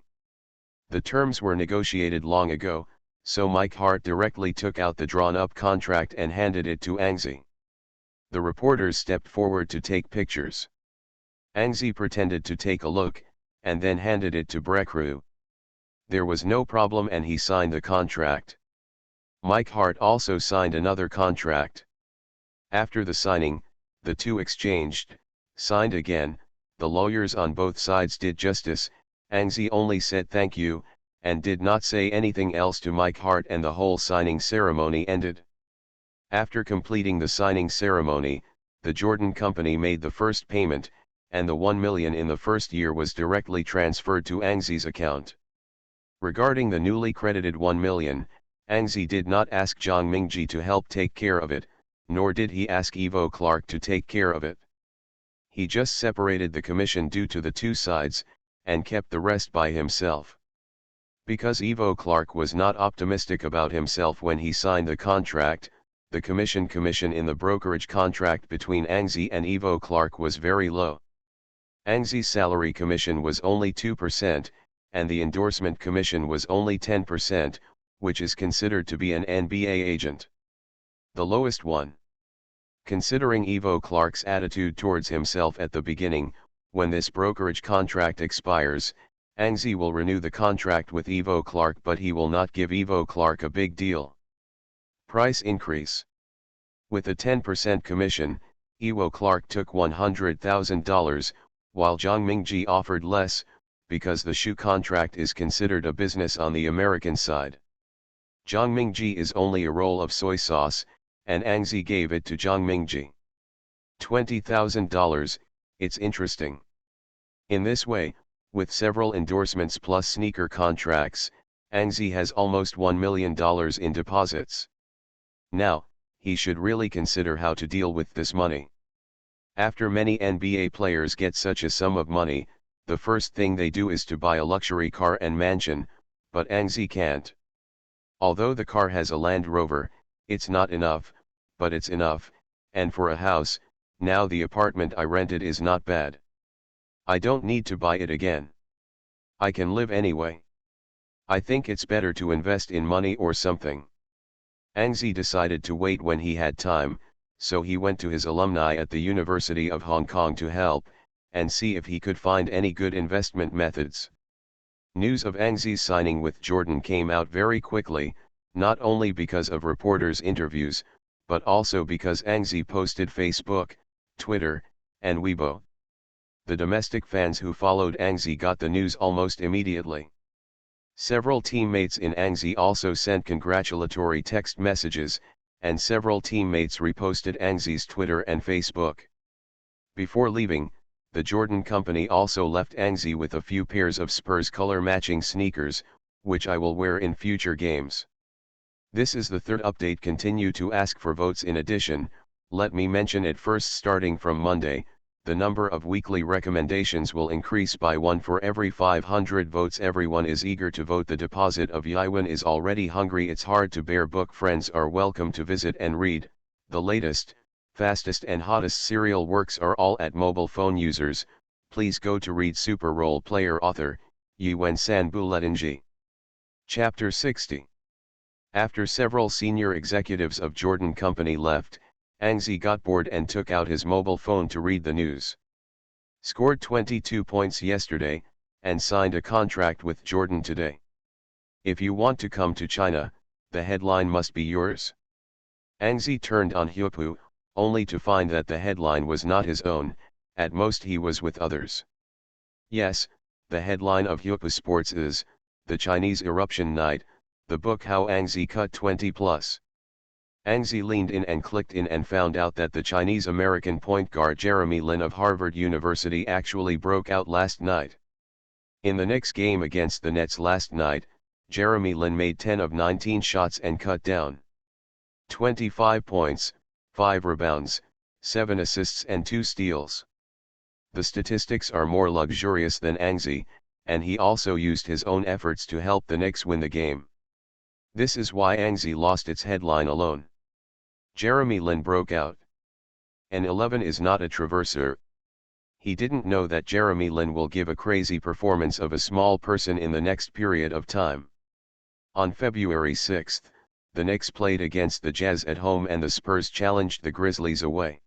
The terms were negotiated long ago, so Mike Hart directly took out the drawn-up contract and handed it to Angzi. The reporters stepped forward to take pictures. Angzi pretended to take a look, and then handed it to Brekru. There was no problem and he signed the contract. Mike Hart also signed another contract. After the signing, the two signed again. The lawyers on both sides did justice. Angzi only said thank you, and did not say anything else to Mike Hart, and the whole signing ceremony ended. After completing the signing ceremony, the Jordan company made the first payment, and the $1 million in the first year was directly transferred to Angzi's account. Regarding the newly credited $1 million, Angzi did not ask Zhang Mingji to help take care of it, nor did he ask Ivo Clark to take care of it. He just separated the commission due to the two sides, and kept the rest by himself. Because Ivo Clark was not optimistic about himself when he signed the contract, the commission in the brokerage contract between Angzi and Ivo Clark was very low. Angzi's salary commission was only 2%, and the endorsement commission was only 10%, which is considered to be an NBA agent. The lowest one. Considering Ivo Clark's attitude towards himself at the beginning, when this brokerage contract expires, Angzi will renew the contract with Ivo Clark, but he will not give Ivo Clark a big deal. Price increase. With a 10% commission, Ivo Clark took $100,000, while Zhang Mingji offered less, because the shoe contract is considered a business on the American side. Zhang Mingji is only a roll of soy sauce, and Angzi gave it to Zhang Mingji. $20,000, it's interesting. In this way, with several endorsements plus sneaker contracts, Angzi has almost $1 million in deposits. Now, he should really consider how to deal with this money. After many NBA players get such a sum of money, the first thing they do is to buy a luxury car and mansion, but Angzi can't. Although the car has a Land Rover, it's not enough, but it's enough, and for a house, now the apartment I rented is not bad. I don't need to buy it again. I can live anyway. I think it's better to invest in money or something. Angzi decided to wait when he had time, so he went to his alumni at the University of Hong Kong to help, and see if he could find any good investment methods. News of Angzi's signing with Jordan came out very quickly, not only because of reporters' interviews, but also because Angzi posted Facebook, Twitter, and Weibo. The domestic fans who followed Angzi got the news almost immediately. Several teammates in Angzi also sent congratulatory text messages, and several teammates reposted Angzi's Twitter and Facebook. Before leaving, the Jordan company also left Angzi with a few pairs of Spurs color-matching sneakers, which I will wear in future games. This is the third update. Continue to ask for votes. In addition, let me mention it first, starting from Monday, the number of weekly recommendations will increase by 1 for every 500 votes. Everyone is eager to vote. The deposit of Yaiwan is already hungry. It's hard to bear. Book friends are welcome to visit and read. The latest, fastest and hottest serial works are all at mobile phone users. Please go to read. Super Role Player Author, Yuan San Buletinji. Chapter 60. After several senior executives of Jordan Company left, Angzi got bored and took out his mobile phone to read the news. Scored 22 points yesterday, and signed a contract with Jordan today. If you want to come to China, the headline must be yours. Angzi turned on Hupu, only to find that the headline was not his own. At most he was with others. Yes, the headline of Hupu Sports is, The Chinese Eruption Night, the book How Angzi Cut 20 Plus. Angzi leaned in and clicked in and found out that the Chinese-American point guard Jeremy Lin of Harvard University actually broke out last night. In the Knicks game against the Nets last night, Jeremy Lin made 10 of 19 shots and cut down 25 points, 5 rebounds, 7 assists and 2 steals. The statistics are more luxurious than Angzi, and he also used his own efforts to help the Knicks win the game. This is why Angzi lost its headline alone. Jeremy Lin broke out. An 11 is not a traverser. He didn't know that Jeremy Lin will give a crazy performance of a small person in the next period of time. On February 6, the Knicks played against the Jazz at home and the Spurs challenged the Grizzlies away.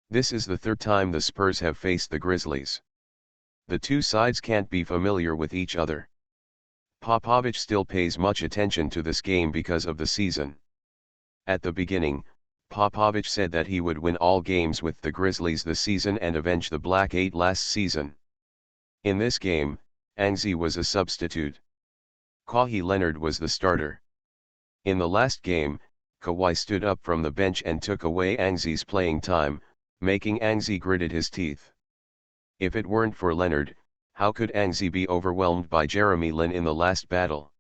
This is the third time the Spurs have faced the Grizzlies. The two sides can't be familiar with each other. Popovich still pays much attention to this game because of the season. At the beginning, Popovich said that he would win all games with the Grizzlies this season and avenge the Black Eight last season. In this game, Anzi was a substitute. Kawhi Leonard was the starter. In the last game, Kawhi stood up from the bench and took away Anzi's playing time, making Anzi gritted his teeth. If it weren't for Leonard, how could Anzi be overwhelmed by Jeremy Lin in the last battle?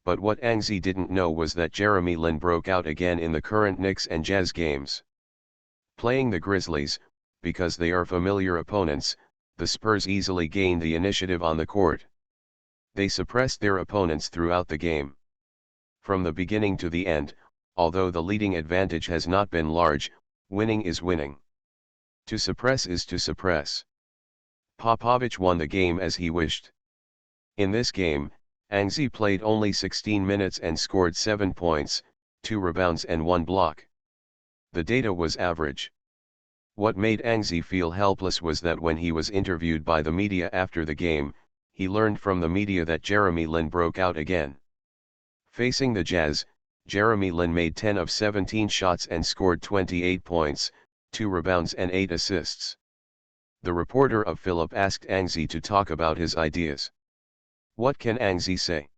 But what Anzi didn't know was that Jeremy Lin broke out again in the current Knicks and Jazz games. Playing the Grizzlies, because they are familiar opponents, the Spurs easily gained the initiative on the court. They suppressed their opponents throughout the game. From the beginning to the end, although the leading advantage has not been large, winning is winning. To suppress is to suppress. Popovich won the game as he wished. In this game, Anzi played only 16 minutes and scored 7 points, 2 rebounds and 1 block. The data was average. What made Anzi feel helpless was that when he was interviewed by the media after the game, he learned from the media that Jeremy Lin broke out again. Facing the Jazz, Jeremy Lin made 10 of 17 shots and scored 28 points, 2 rebounds and 8 assists. The reporter of Philip asked Anzi to talk about his ideas. What can Anzi say?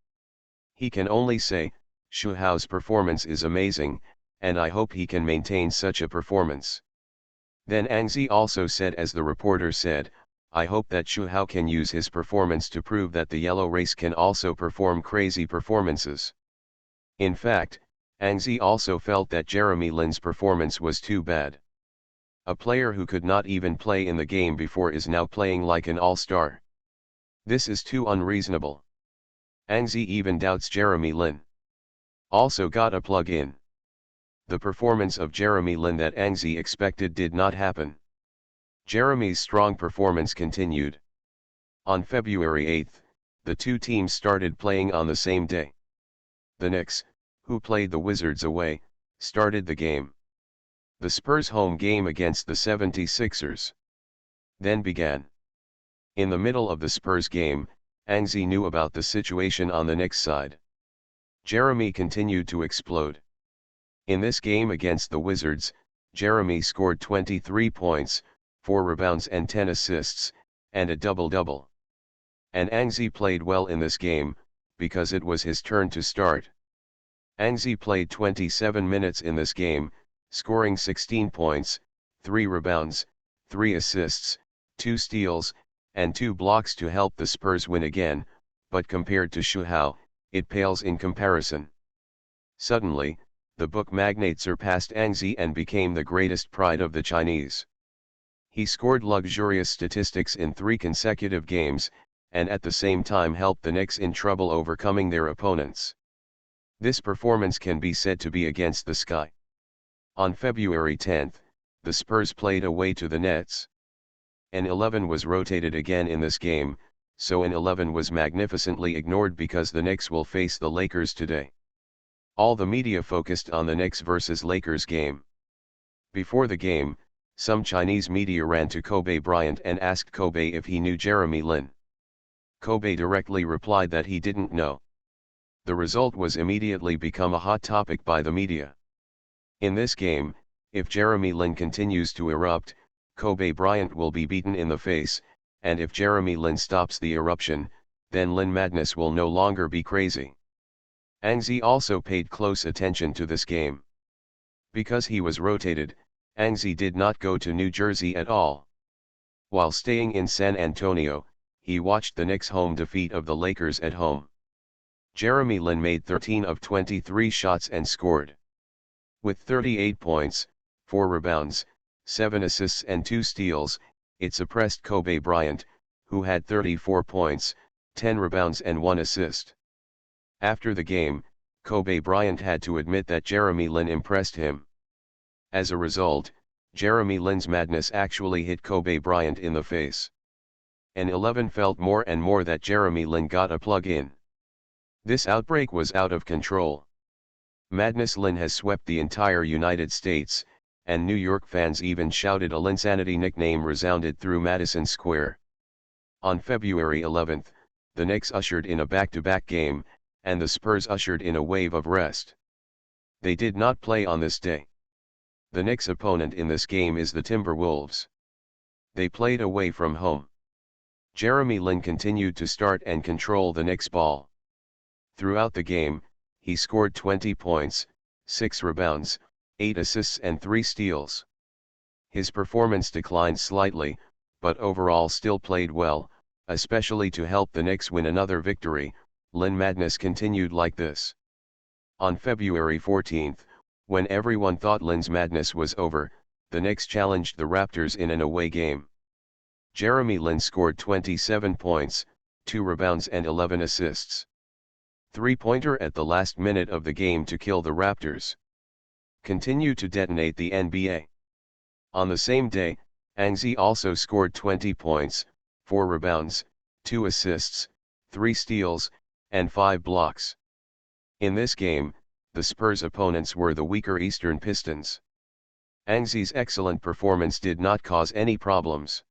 He can only say, Shu Hao's performance is amazing, and I hope he can maintain such a performance. Then Anzi also said, as the reporter said, I hope that Shu Hao can use his performance to prove that the yellow race can also perform crazy performances. In fact, Anzi also felt that Jeremy Lin's performance was too bad. A player who could not even play in the game before is now playing like an all-star. This is too unreasonable. Anzi even doubts Jeremy Lin. Also got a plug-in. The performance of Jeremy Lin that Anzi expected did not happen. Jeremy's strong performance continued. On February 8, the two teams started playing on the same day. The Knicks, who played the Wizards away, started the game. The Spurs' home game against the 76ers then began. In the middle of the Spurs game, Anzi knew about the situation on the Knicks side. Jeremy continued to explode. In this game against the Wizards, Jeremy scored 23 points, 4 rebounds and 10 assists, and a double-double. And Anzi played well in this game, because it was his turn to start. Anzi played 27 minutes in this game, scoring 16 points, 3 rebounds, 3 assists, 2 steals, and 2 blocks to help the Spurs win again, but compared to Shu Hao, it pales in comparison. Suddenly, the book magnate surpassed Anzi and became the greatest pride of the Chinese. He scored luxurious statistics in 3 consecutive games, and at the same time helped the Knicks in trouble overcoming their opponents. This performance can be said to be against the sky. On February 10, the Spurs played away to the Nets. An 11 was rotated again in this game, so an 11 was magnificently ignored because the Knicks will face the Lakers today. All the media focused on the Knicks vs Lakers game. Before the game, some Chinese media ran to Kobe Bryant and asked Kobe if he knew Jeremy Lin. Kobe directly replied that he didn't know. The result was immediately become a hot topic by the media. In this game, if Jeremy Lin continues to erupt, Kobe Bryant will be beaten in the face, and if Jeremy Lin stops the eruption, then Lin madness will no longer be crazy. Anzi also paid close attention to this game. Because he was rotated, Anzi did not go to New Jersey at all. While staying in San Antonio, he watched the Knicks' home defeat of the Lakers at home. Jeremy Lin made 13 of 23 shots and scored. With 38 points, 4 rebounds, 7 assists and 2 steals, it suppressed Kobe Bryant, who had 34 points, 10 rebounds and 1 assist. After the game, Kobe Bryant had to admit that Jeremy Lin impressed him. As a result, Jeremy Lin's madness actually hit Kobe Bryant in the face. An 11 felt more and more that Jeremy Lin got a plug-in. This outbreak was out of control. Madness Lin has swept the entire United States, and New York fans even shouted a Linsanity nickname resounded through Madison Square. On February 11, the Knicks ushered in a back-to-back game, and the Spurs ushered in a wave of rest. They did not play on this day. The Knicks' opponent in this game is the Timberwolves. They played away from home. Jeremy Lin continued to start and control the Knicks' ball. Throughout the game, he scored 20 points, 6 rebounds, 8 assists and 3 steals. His performance declined slightly, but overall still played well, especially to help the Knicks win another victory. Lin madness continued like this. On February 14, when everyone thought Lin's madness was over, the Knicks challenged the Raptors in an away game. Jeremy Lin scored 27 points, 2 rebounds and 11 assists. Three-pointer at the last minute of the game to kill the Raptors. Continue to detonate the NBA. On the same day, Angzi also scored 20 points, 4 rebounds, 2 assists, 3 steals, and 5 blocks. In this game, the Spurs' opponents were the weaker Eastern Pistons. Angzi's excellent performance did not cause any problems.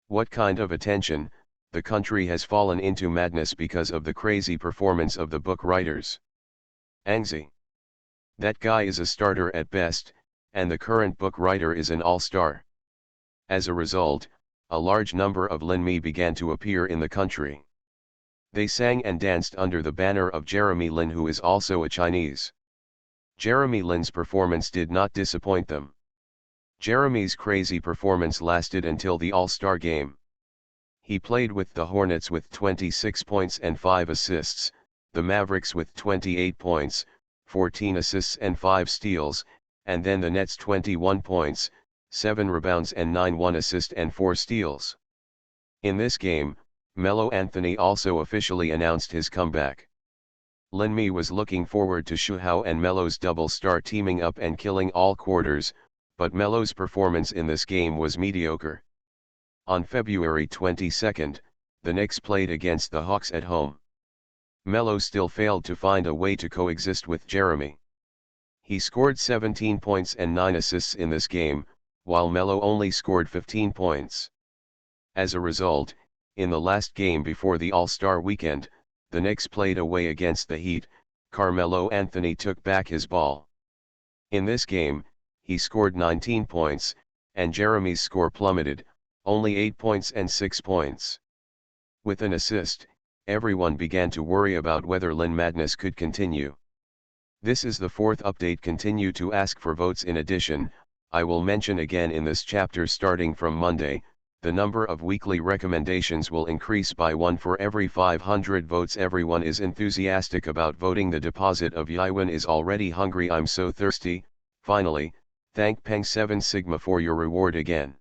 What kind of attention? The country has fallen into madness because of the crazy performance of the book writers. Angzi. That guy is a starter at best, and the current book writer is an all-star. As a result, a large number of Lin-me began to appear in the country. They sang and danced under the banner of Jeremy Lin, who is also a Chinese. Jeremy Lin's performance did not disappoint them. Jeremy's crazy performance lasted until the All-Star game. He played with the Hornets with 26 points and 5 assists, the Mavericks with 28 points, 14 assists and 5 steals, and then the Nets 21 points, 7 rebounds and 1 assist and 4 steals. In this game, Melo Anthony also officially announced his comeback. Lin-me was looking forward to Shuhao and Melo's double star teaming up and killing all quarters, but Melo's performance in this game was mediocre. On February 22, the Knicks played against the Hawks at home. Melo still failed to find a way to coexist with Jeremy. He scored 17 points and 9 assists in this game, while Melo only scored 15 points. As a result, in the last game before the All-Star weekend, the Knicks played away against the Heat. Carmelo Anthony took back his ball. In this game, he scored 19 points, and Jeremy's score plummeted, only 8 points and 6 points. With an assist, everyone began to worry about whether Lin madness could continue. This is the fourth update. Continue to ask for votes. In addition, I will mention again in this chapter starting from Monday, the number of weekly recommendations will increase by 1 for every 500 votes. Everyone is enthusiastic about voting. The deposit of Yaiwen is already hungry. I'm so thirsty. Finally, thank Peng 7 Sigma for your reward again.